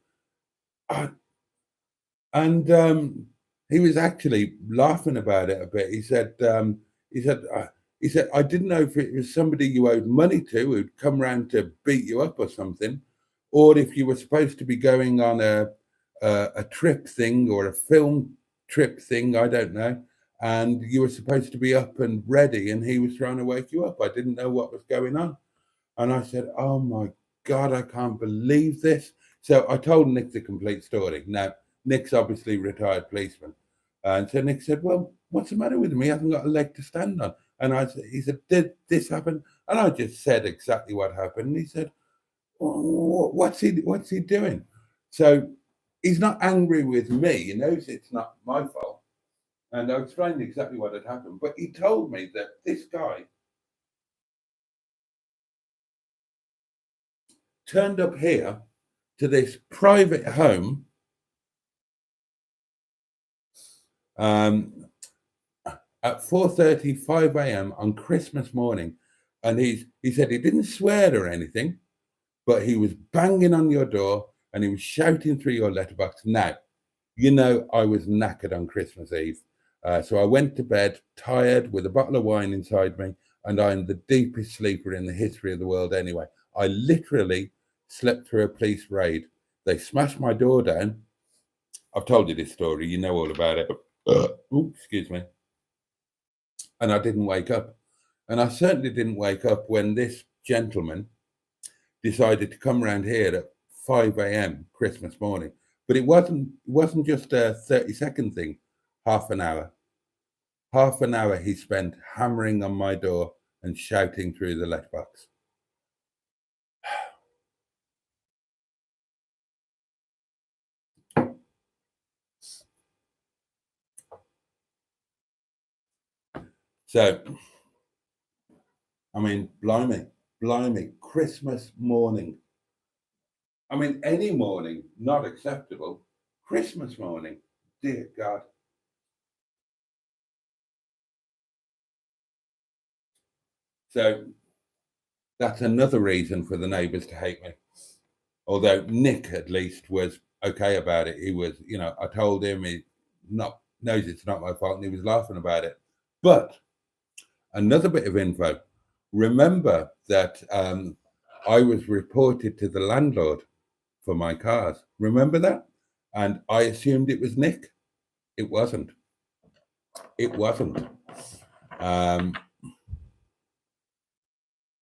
And he was actually laughing about it a bit. He said, I didn't know if it was somebody you owed money to who'd come round to beat you up or something, or if you were supposed to be going on a trip thing or a film trip thing, I don't know, and you were supposed to be up and ready, and he was trying to wake you up. I didn't know what was going on. And I said, oh my God, I can't believe this. So I told Nick the complete story. Now, Nick's obviously retired policeman. And so Nick said, well, what's the matter with him? He hasn't got a leg to stand on. And he said, did this happen? And I just said exactly what happened. And he said, what's he doing? So he's not angry with me. He knows it's not my fault. And I explained exactly what had happened. But he told me that this guy turned up here to this private home at 4:30, 5 a.m. on Christmas morning. And he said he didn't swear or anything, but he was banging on your door and he was shouting through your letterbox. Now, you know, I was knackered on Christmas Eve. So I went to bed tired with a bottle of wine inside me, and I'm the deepest sleeper in the history of the world anyway. I literally slept through a police raid. They smashed my door down. I've told you this story, you know all about it. Excuse me. And I didn't wake up. And I certainly didn't wake up when this gentleman decided to come around here at 5 a.m. Christmas morning. But it wasn't just a 30-second thing, half an hour. Half an hour he spent hammering on my door and shouting through the letterbox. So, I mean, blimey, Christmas morning. I mean, any morning, not acceptable. Christmas morning, dear God. So that's another reason for the neighbours to hate me. Although Nick at least was okay about it. He was, you know, I told him he knows it's not my fault and he was laughing about it. But another bit of info. Remember that I was reported to the landlord for my cars. Remember that? And I assumed it was Nick. It wasn't. It wasn't.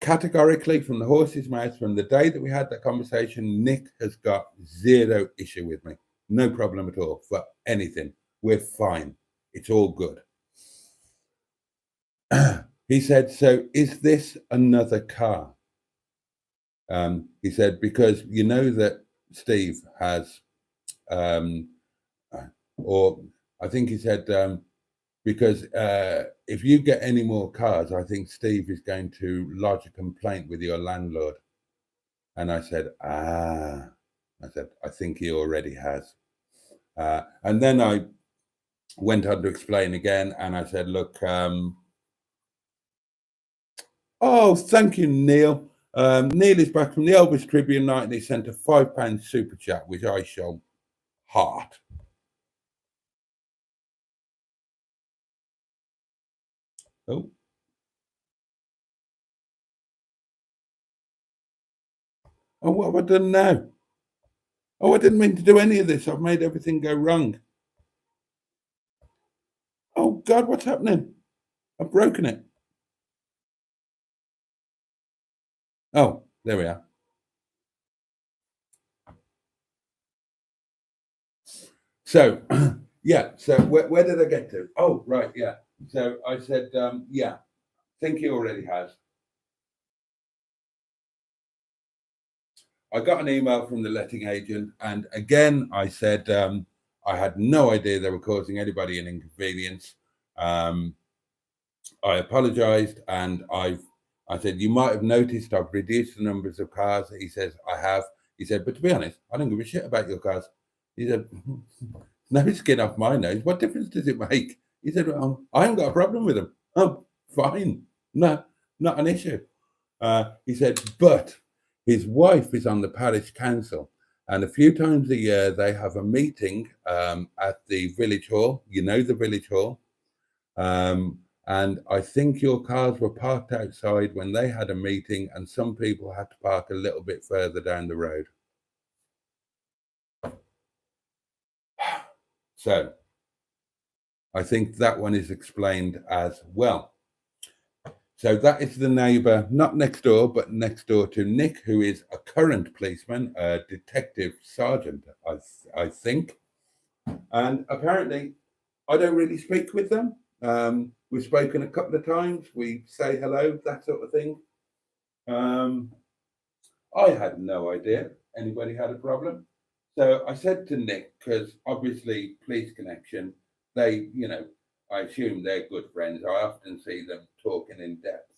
Categorically, from the horse's mouth, from the day that we had that conversation, Nick has got zero issue with me. No problem at all for anything. We're fine. It's all good. He said, so is this another car? He said, because you know that Steve has, or I think he said, because if you get any more cars, I think Steve is going to lodge a complaint with your landlord. And I said, I think he already has. And then I went on to explain again, and I said, look, oh, thank you, Neil. Neil is back from the Elvis Tribune night, and he sent a £5 super chat, which I shall heart. Oh. Oh, what have I done now? Oh, I didn't mean to do any of this. I've made everything go wrong. Oh, God, what's happening? I've broken it. Oh, there we are. So, yeah. So where did I get to? Oh, right. Yeah. So I said, yeah, think he already has. I got an email from the letting agent, and again, I said I had no idea they were causing anybody an inconvenience. I apologized, and I said, you might have noticed I've reduced the numbers of cars. He says, I have. He said, but to be honest, I don't give a shit about your cars. He said, no skin off my nose. What difference does it make? He said, well, I haven't got a problem with them. Oh, fine. No, not an issue. He said, but his wife is on the parish council, and a few times a year they have a meeting at the village hall. You know, the village hall. And I think your cars were parked outside when they had a meeting, and some people had to park a little bit further down the road. So I think that one is explained as well. So that is the neighbour, not next door, but next door to Nick, who is a current policeman, a detective sergeant, I think. And apparently, I don't really speak with them. We've spoken a couple of times. We say hello, that sort of thing. I had no idea anybody had a problem. So I said to Nick, because obviously police connection, they, you know, I assume they're good friends. I often see them talking in depth.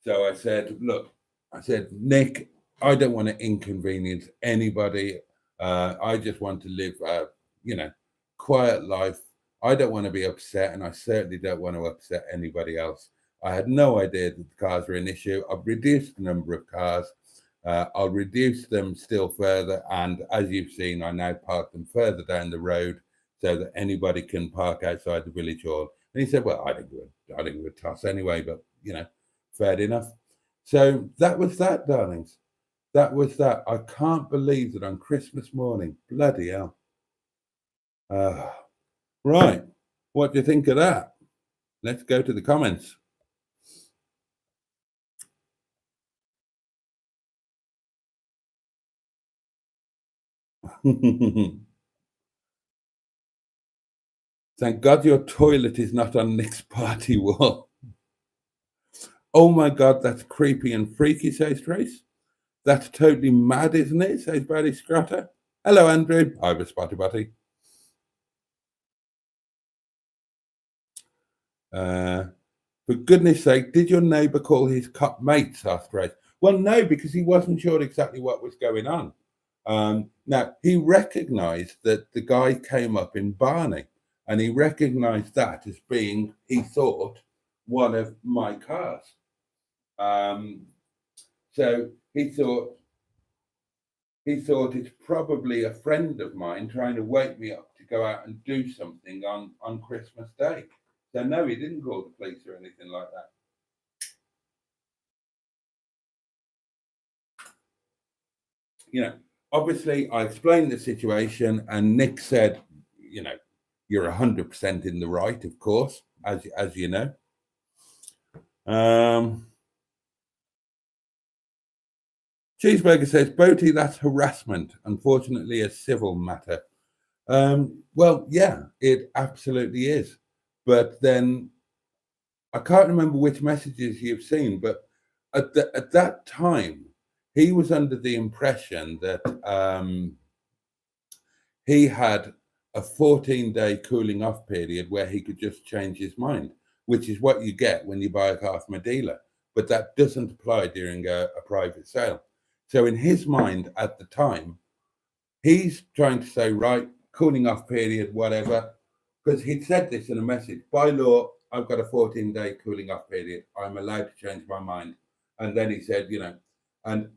So I said, look, I said, Nick, I don't want to inconvenience anybody. I just want to live a, quiet life. I don't want to be upset, and I certainly don't want to upset anybody else. I had no idea that the cars were an issue. I've reduced the number of cars. I'll reduce them still further. And as you've seen, I now park them further down the road so that anybody can park outside the village hall. And he said, well, I think we're toss anyway, but, fair enough. So that was that, darlings. That was that. I can't believe that on Christmas morning. Bloody hell. Right. What do you think of that? Let's go to the comments. Thank God your toilet is not on Nick's party wall. Oh my God, that's creepy and freaky, says Trace. That's totally mad, isn't it? Says Barry Scrotter. Hello, Andrew. I was Spotty Botty. For goodness sake, did your neighbour call his cop mates? Asked Trace. Well, no, because he wasn't sure exactly what was going on. Now, he recognised that the guy came up in Barney, and he recognised that as being, he thought, one of my cars. So he thought it's probably a friend of mine trying to wake me up to go out and do something on Christmas Day. So no, he didn't call the police or anything like that. Obviously, I explained the situation, and Nick said, you're 100% in the right, of course, as you know. Cheeseburger says, Boaty, that's harassment. Unfortunately, a civil matter. Well, yeah, it absolutely is. But then I can't remember which messages you've seen, but at that time, he was under the impression that he had a 14-day cooling off period where he could just change his mind, which is what you get when you buy a car from a dealer. But that doesn't apply during a private sale. So in his mind at the time, he's trying to say, right, cooling off period, whatever, because he'd said this in a message. By law, I've got a 14-day cooling off period. I'm allowed to change my mind. And then he said, and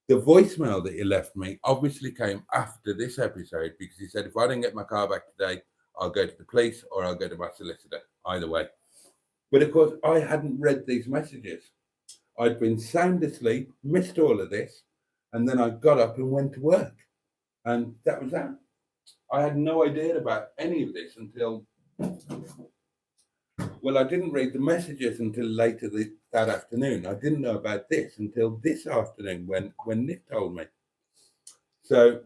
the voicemail that he left me obviously came after this episode, because he said, if I don't get my car back today, I'll go to the police or I'll go to my solicitor, either way. But of course, I hadn't read these messages. I'd been sound asleep, missed all of this, and then I got up and went to work. And that was that. I had no idea about any of this until, well, I didn't read the messages until later that afternoon. I didn't know about this until this afternoon when Nick told me. So,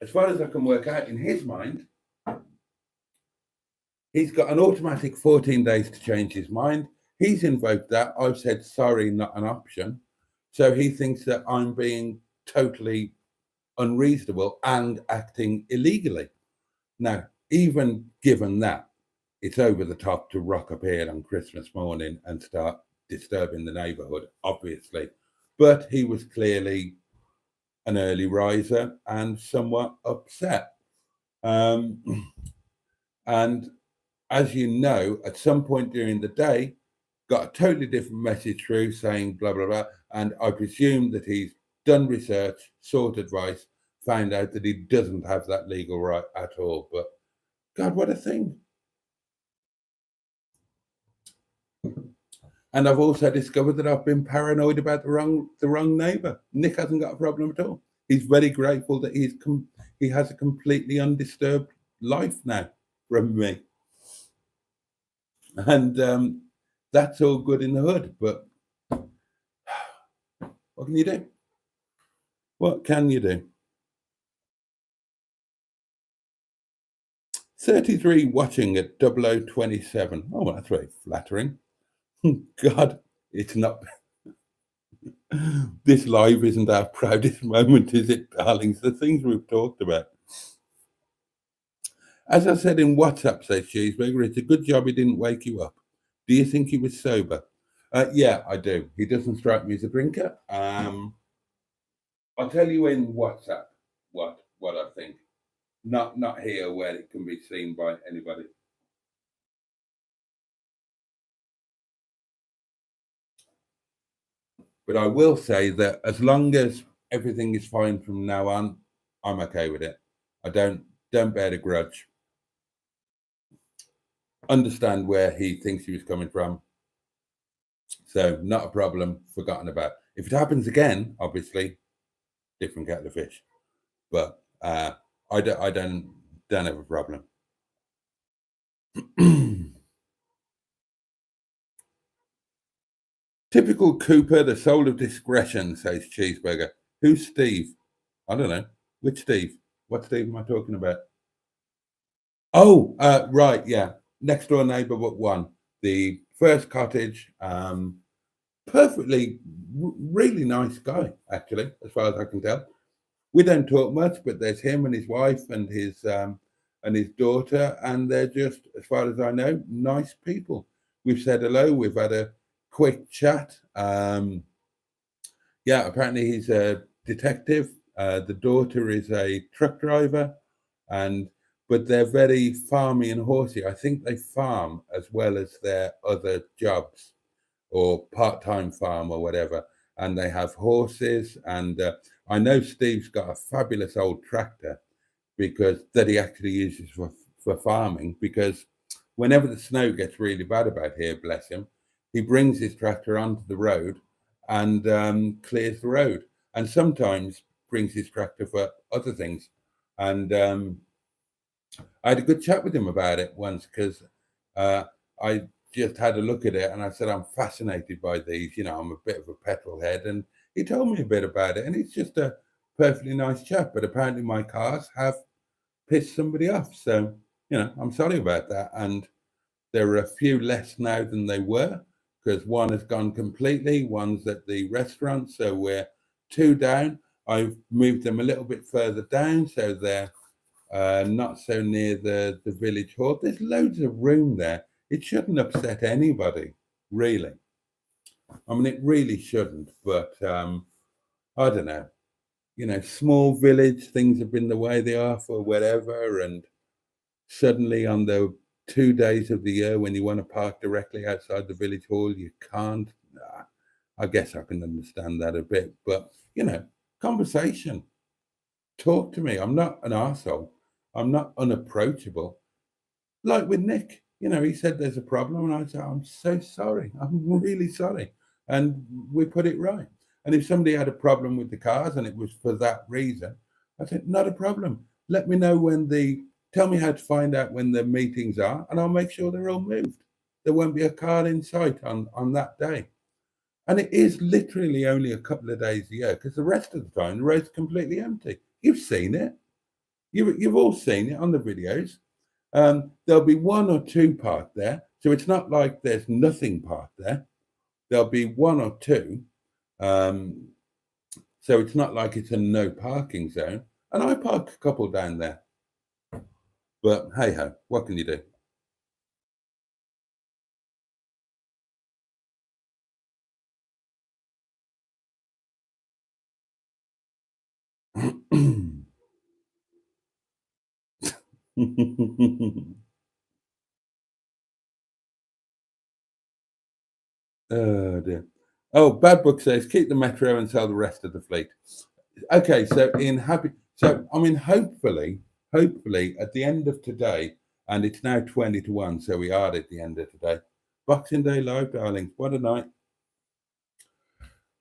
as far as I can work out, in his mind, he's got an automatic 14 days to change his mind. He's invoked that. I've said, sorry, not an option. So he thinks that I'm being totally unreasonable and acting illegally. Now, even given that, it's over the top to rock up here on Christmas morning and start disturbing the neighbourhood, obviously. But he was clearly an early riser and somewhat upset. And as you know, at some point during the day, got a totally different message through saying blah, blah, blah. And I presume that he's done research, sought advice, found out that he doesn't have that legal right at all. But God, what a thing. And I've also discovered that I've been paranoid about the wrong neighbour. Nick hasn't got a problem at all. He's very grateful that he has a completely undisturbed life now from me. And that's all good in the hood, but what can you do? What can you do? 33 watching at 0027. Oh, well, that's very flattering. God, it's not. This live isn't our proudest moment, is it, darlings? The things we've talked about. As I said in WhatsApp, says Cheeseburger, it's a good job he didn't wake you up. Do you think he was sober? Yeah, I do. He doesn't strike me as a drinker. I'll tell you in WhatsApp what I think. Not here where it can be seen by anybody. But I will say that as long as everything is fine from now on, I'm okay with it. I don't bear a grudge. Understand where he thinks he was coming from. So not a problem, forgotten about. If it happens again, obviously, different kettle of fish. But I don't have a problem. Typical Cooper, the soul of discretion, says Cheeseburger. Who's Steve? I don't know. Which Steve? What Steve am I talking about? Oh, right, yeah. Next door neighbour but one. The first cottage. Perfectly, really nice guy, actually, as far as I can tell. We don't talk much, but there's him and his wife and his daughter, and they're just, as far as I know, nice people. We've said hello. We've had a quick chat. Yeah, apparently he's a detective. The daughter is a truck driver, but they're very farmy and horsey. I think they farm as well as their other jobs, or part-time farm or whatever. And they have horses, and I know Steve's got a fabulous old tractor because that he actually uses for farming. Because whenever the snow gets really bad about here, bless him, he brings his tractor onto the road and clears the road, and sometimes brings his tractor for other things. And I had a good chat with him about it once because I just had a look at it and I said, I'm fascinated by these. I'm a bit of a petrol head. And he told me a bit about it. And he's just a perfectly nice chap. But apparently my cars have pissed somebody off. So, I'm sorry about that. And there are a few less now than they were because one has gone completely. One's at the restaurant. So we're two down. I've moved them a little bit further down. So they're not so near the village hall. There's loads of room there. It shouldn't upset anybody, really. I mean, it really shouldn't, but I don't know. Small village, things have been the way they are for whatever, and suddenly on the 2 days of the year when you want to park directly outside the village hall, you can't. I guess I can understand that a bit, but conversation. Talk to me. I'm not an arsehole. I'm not unapproachable. Like with Nick, he said there's a problem, and I said, I'm so sorry. I'm really sorry. And we put it right. And if somebody had a problem with the cars and it was for that reason, I said, not a problem. Let me know tell me how to find out when the meetings are, and I'll make sure they're all moved. There won't be a car in sight on that day. And it is literally only a couple of days a year because the rest of the time the road's completely empty. You've seen it. You've all seen it on the videos. There'll be one or two parked there. So it's not like there's nothing parked there. There'll be one or two. So it's not like it's a no parking zone. And I park a couple down there. But hey ho, what can you do? Oh dear. Oh, Bad Book says keep the metro and sell the rest of the fleet. Okay, so hopefully at the end of today, and it's now 20 to 1, so we are at the end of today. Boxing Day live, darlings. What a night.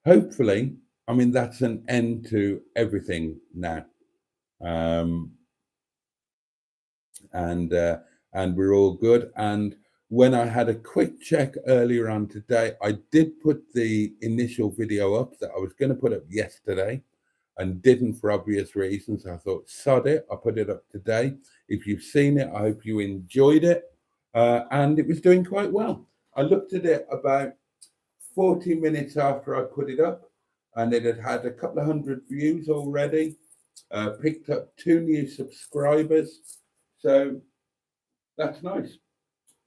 Hopefully, that's an end to everything now. And we're all good. And when I had a quick check earlier on today, I did put the initial video up that I was going to put up yesterday and didn't for obvious reasons. I thought, sod it, I'll put it up today. If you've seen it, I hope you enjoyed it. And it was doing quite well. I looked at it about 40 minutes after I put it up, and it had had a couple of hundred views already. Picked up 2 new subscribers, so that's nice.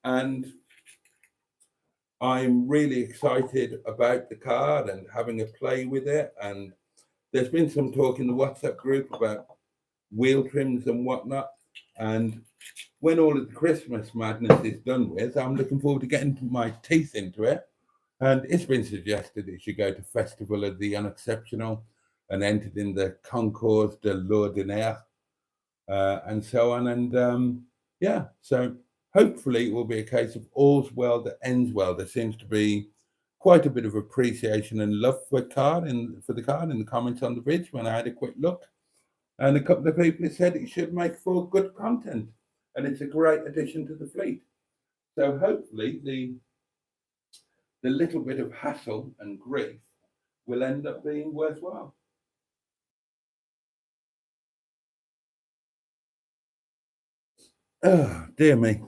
And I'm really excited about the card and having a play with it. And there's been some talk in the WhatsApp group about wheel trims and whatnot. And when all of the Christmas madness is done with, I'm looking forward to getting my teeth into it. And it's been suggested it should go to Festival of the Unexceptional and entered in the Concours de l'Ordinaire, and so on. And yeah, so hopefully it will be a case of all's well that ends well. There seems to be quite a bit of appreciation and love for the card in the comments on the bridge when I had a quick look. And a couple of people have said it should make for good content, and it's a great addition to the fleet. So hopefully the little bit of hassle and grief will end up being worthwhile. Oh, dear me.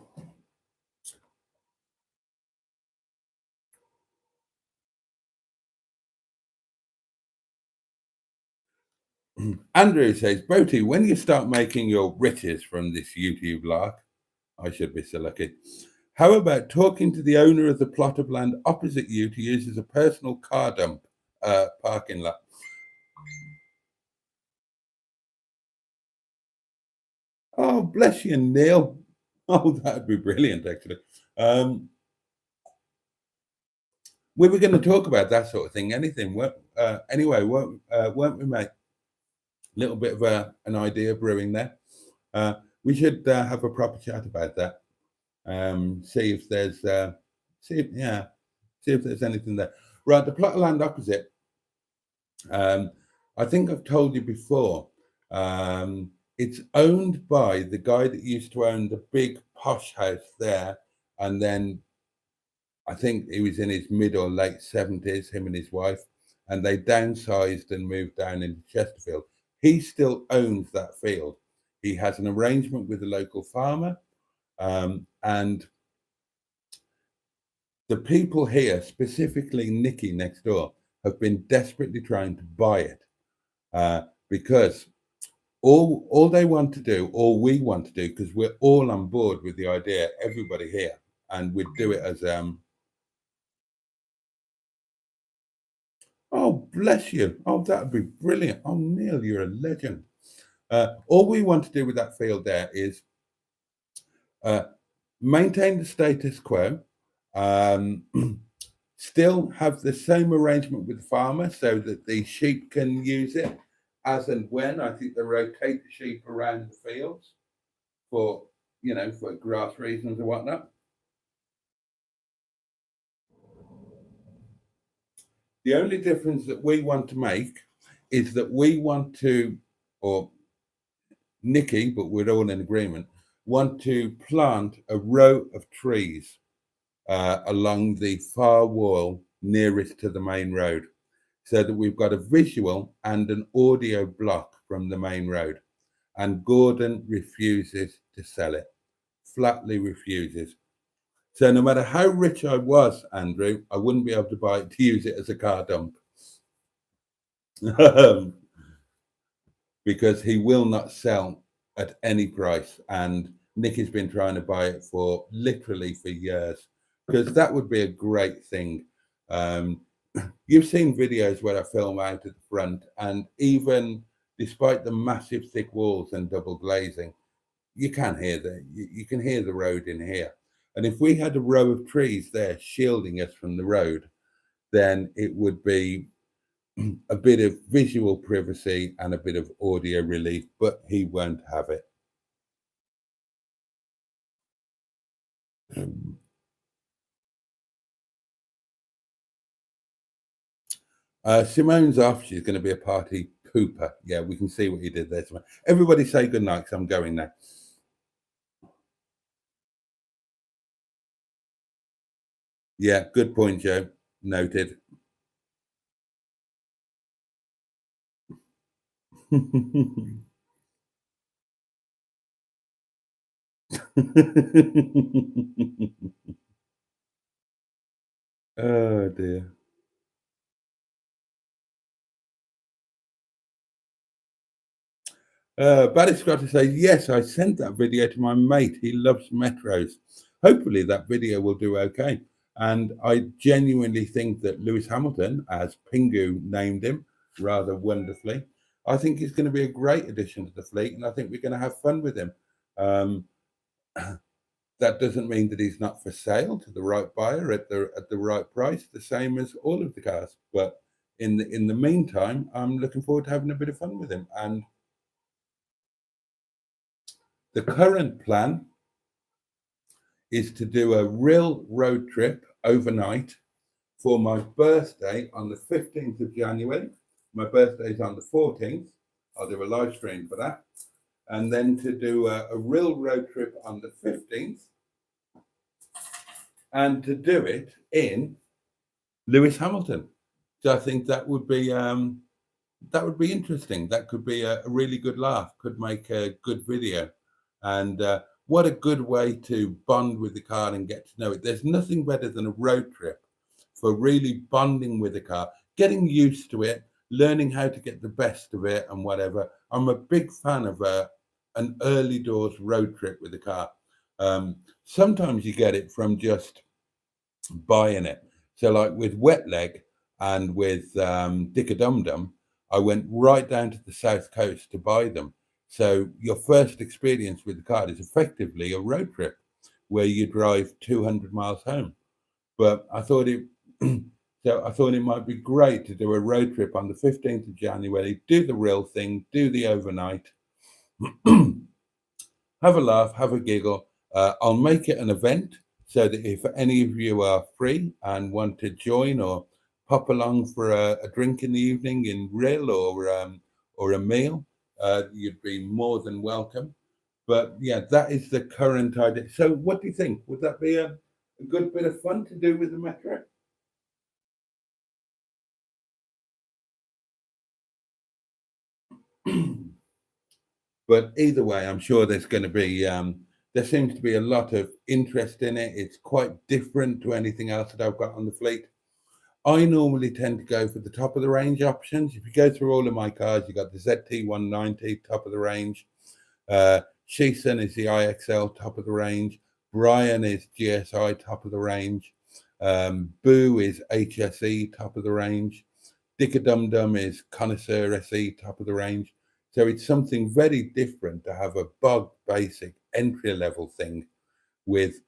Andrew says, Boaty, when you start making your riches from this YouTube lark, I should be so lucky. How about talking to the owner of the plot of land opposite you to use as a personal car dump parking lot? Oh, bless you, Neil. Oh, that'd be brilliant, actually. Um, we were going to talk about that sort of thing, anything. Anyway, weren't we, mate? A little bit of an idea brewing there. We should have a proper chat about that. See if there's see if there's anything there. Right, the plot of land opposite. I think I've told you before. It's owned by the guy that used to own the big posh house there, and then I think he was in his mid or late 70s, him and his wife, and they downsized and moved down into Chesterfield. He still owns that field. He has an arrangement with the local farmer, and the people here, specifically Nikki next door, have been desperately trying to buy it because all they want to do, all we want to do, because we're all on board with the idea, everybody here, and we'd do it as oh, bless you. Oh, that would be brilliant. Oh, Neil, you're a legend. All we want to do with that field there is uh, maintain the status quo, um, still have the same arrangement with the farmer so that the sheep can use it as and when. I think they rotate the sheep around the fields for, for grass reasons and whatnot. The only difference that we want to make is that we want to, or Nikki, but we're all in agreement, want to plant a row of trees along the far wall nearest to the main road so that we've got a visual and an audio block from the main road. And Gordon refuses to sell it, flatly refuses. So no matter how rich I was, Andrew, I wouldn't be able to buy it to use it as a car dump. Because he will not sell at any price. And Nick has been trying to buy it for literally for years, because that would be a great thing. Um, you've seen videos where I film out at the front, and even despite the massive thick walls and double glazing, you can hear you can hear the road in here. And if we had a row of trees there shielding us from the road, then it would be a bit of visual privacy and a bit of audio relief, but he won't have it. Simone's off. She's going to be a party pooper. Yeah, we can see what you did there, Simone. Everybody say good night because I'm going now. Yeah, good point, Joe. Noted. Oh dear. Barry Scott says, yes, I sent that video to my mate. He loves metros. Hopefully that video will do okay. And I genuinely think that Lewis Hamilton, as Pingu named him rather wonderfully, I think he's going to be a great addition to the fleet, and I think we're going to have fun with him. Um, that doesn't mean that he's not for sale to the right buyer at the right price, the same as all of the cars. But in the meantime, I'm looking forward to having a bit of fun with him. And the current plan is to do a real road trip overnight for my birthday on the 15th of January. My birthday is on the 14th. I'll do a live stream for that. And then to do a real road trip on the 15th, and to do it in Lewis Hamilton. So I think that would be interesting. That could be a really good laugh. Could make a good video, and what a good way to bond with the car and get to know it. There's nothing better than a road trip for really bonding with the car, getting used to it, learning how to get the best of it, and whatever. I'm a big fan of an early doors road trip with the car. Sometimes you get it from just buying it. So, like with Wet Leg and with Dicker Dum Dum, I went right down to the south coast to buy them. So, your first experience with the car is effectively a road trip where you drive 200 miles home. But I thought it. So I thought it might be great to do a road trip on the 15th of January, do the real thing, do the overnight, have a laugh, have a giggle. I'll make it an event so that if any of you are free and want to join or pop along for a drink in the evening in Rill or a meal, you'd be more than welcome. But yeah, that is the current idea. So what do you think? Would that be a good bit of fun to do with the Metro? But either way, I'm sure there's going to be there seems to be a lot of interest in it. It's quite different to anything else that I've got on the fleet. I normally tend to go for the top of the range options. If you go through all of my cars, you got the ZT190 top of the range. Sheeson is the IXL top of the range. Brian is GSI top of the range. Boo is HSE top of the range. Dicker Dum Dum is Connoisseur SE top of the range. So it's something very different to have a bog basic entry level thing with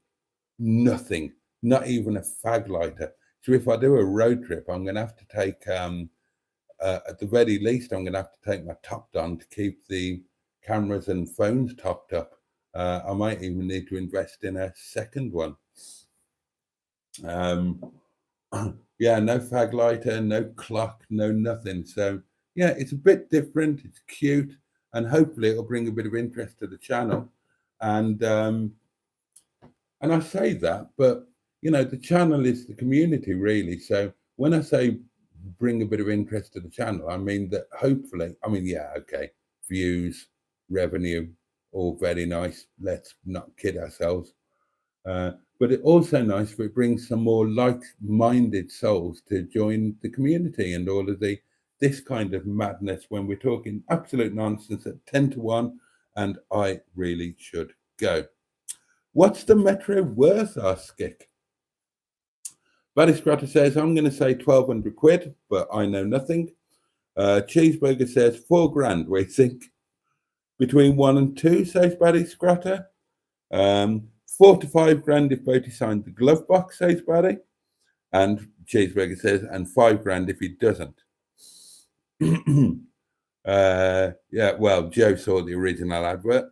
nothing, not even a fag lighter. So if I do a road trip, I'm going to have to take, at the very least, I'm going to have to take my top down to keep the cameras and phones topped up. I might even need to invest in a second one. Yeah, no fag lighter, no clock, no nothing. So yeah, it's a bit different. It's cute, and hopefully it'll bring a bit of interest to the channel. And I say that, but you know, the channel is the community, really. So when I say bring a bit of interest to the channel, I mean that hopefully, I mean, yeah, okay, views, revenue, all very nice. Let's not kid ourselves. But it's also nice if it brings some more like-minded souls to join the community and all of this kind of madness when we're talking absolute nonsense at 10 to 1, and I really should go. What's the Metro worth, asks Skick. Barry Scrotter says, I'm going to say 1,200 quid, but I know nothing. Cheeseburger says, 4 grand, we think. Between 1 and 2, says Barry Scrotter. 4 to 5 grand if Boaty signed the glove box, says Barry. And Cheeseburger says, and 5 grand if he doesn't. Yeah, well, Joe saw the original advert.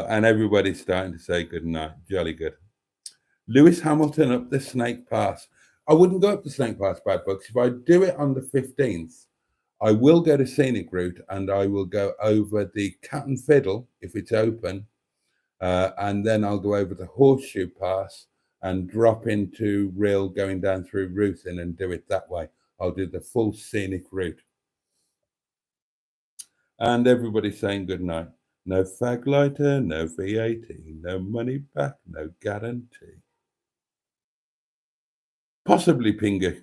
And everybody's starting to say good night. Jolly good. Lewis Hamilton up the Snake Pass. I wouldn't go up the Snake Pass, Bad Books. If I do it on the 15th, I will go to Scenic Route and I will go over the Cat and Fiddle if it's open. And then I'll go over the Horseshoe Pass and drop into Rill going down through Ruthin and do it that way. I'll do the full Scenic Route. And everybody's saying good night. No fag lighter, no VAT, no money back, no guarantee. Possibly Pingu.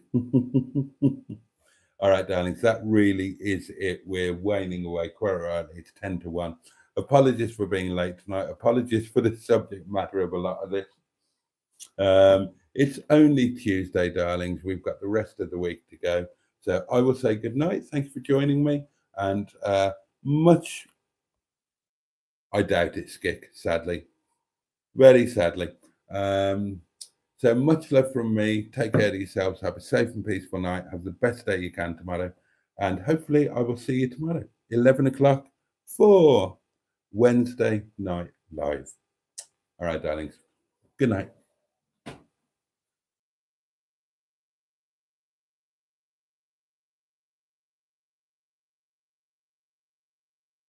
All right, darlings, that really is it. We're waning away quite early. It's 10 to 1. Apologies for being late tonight. Apologies for the subject matter of a lot of this. It's only Tuesday, darlings. We've got the rest of the week to go. So I will say good night. Thanks for joining me. And much, I doubt it, Skick, sadly. Very sadly. So much love from me. Take care of yourselves. Have a safe and peaceful night. Have the best day you can tomorrow. And hopefully I will see you tomorrow, 11 o'clock for Wednesday Night Live. All right, darlings. Good night.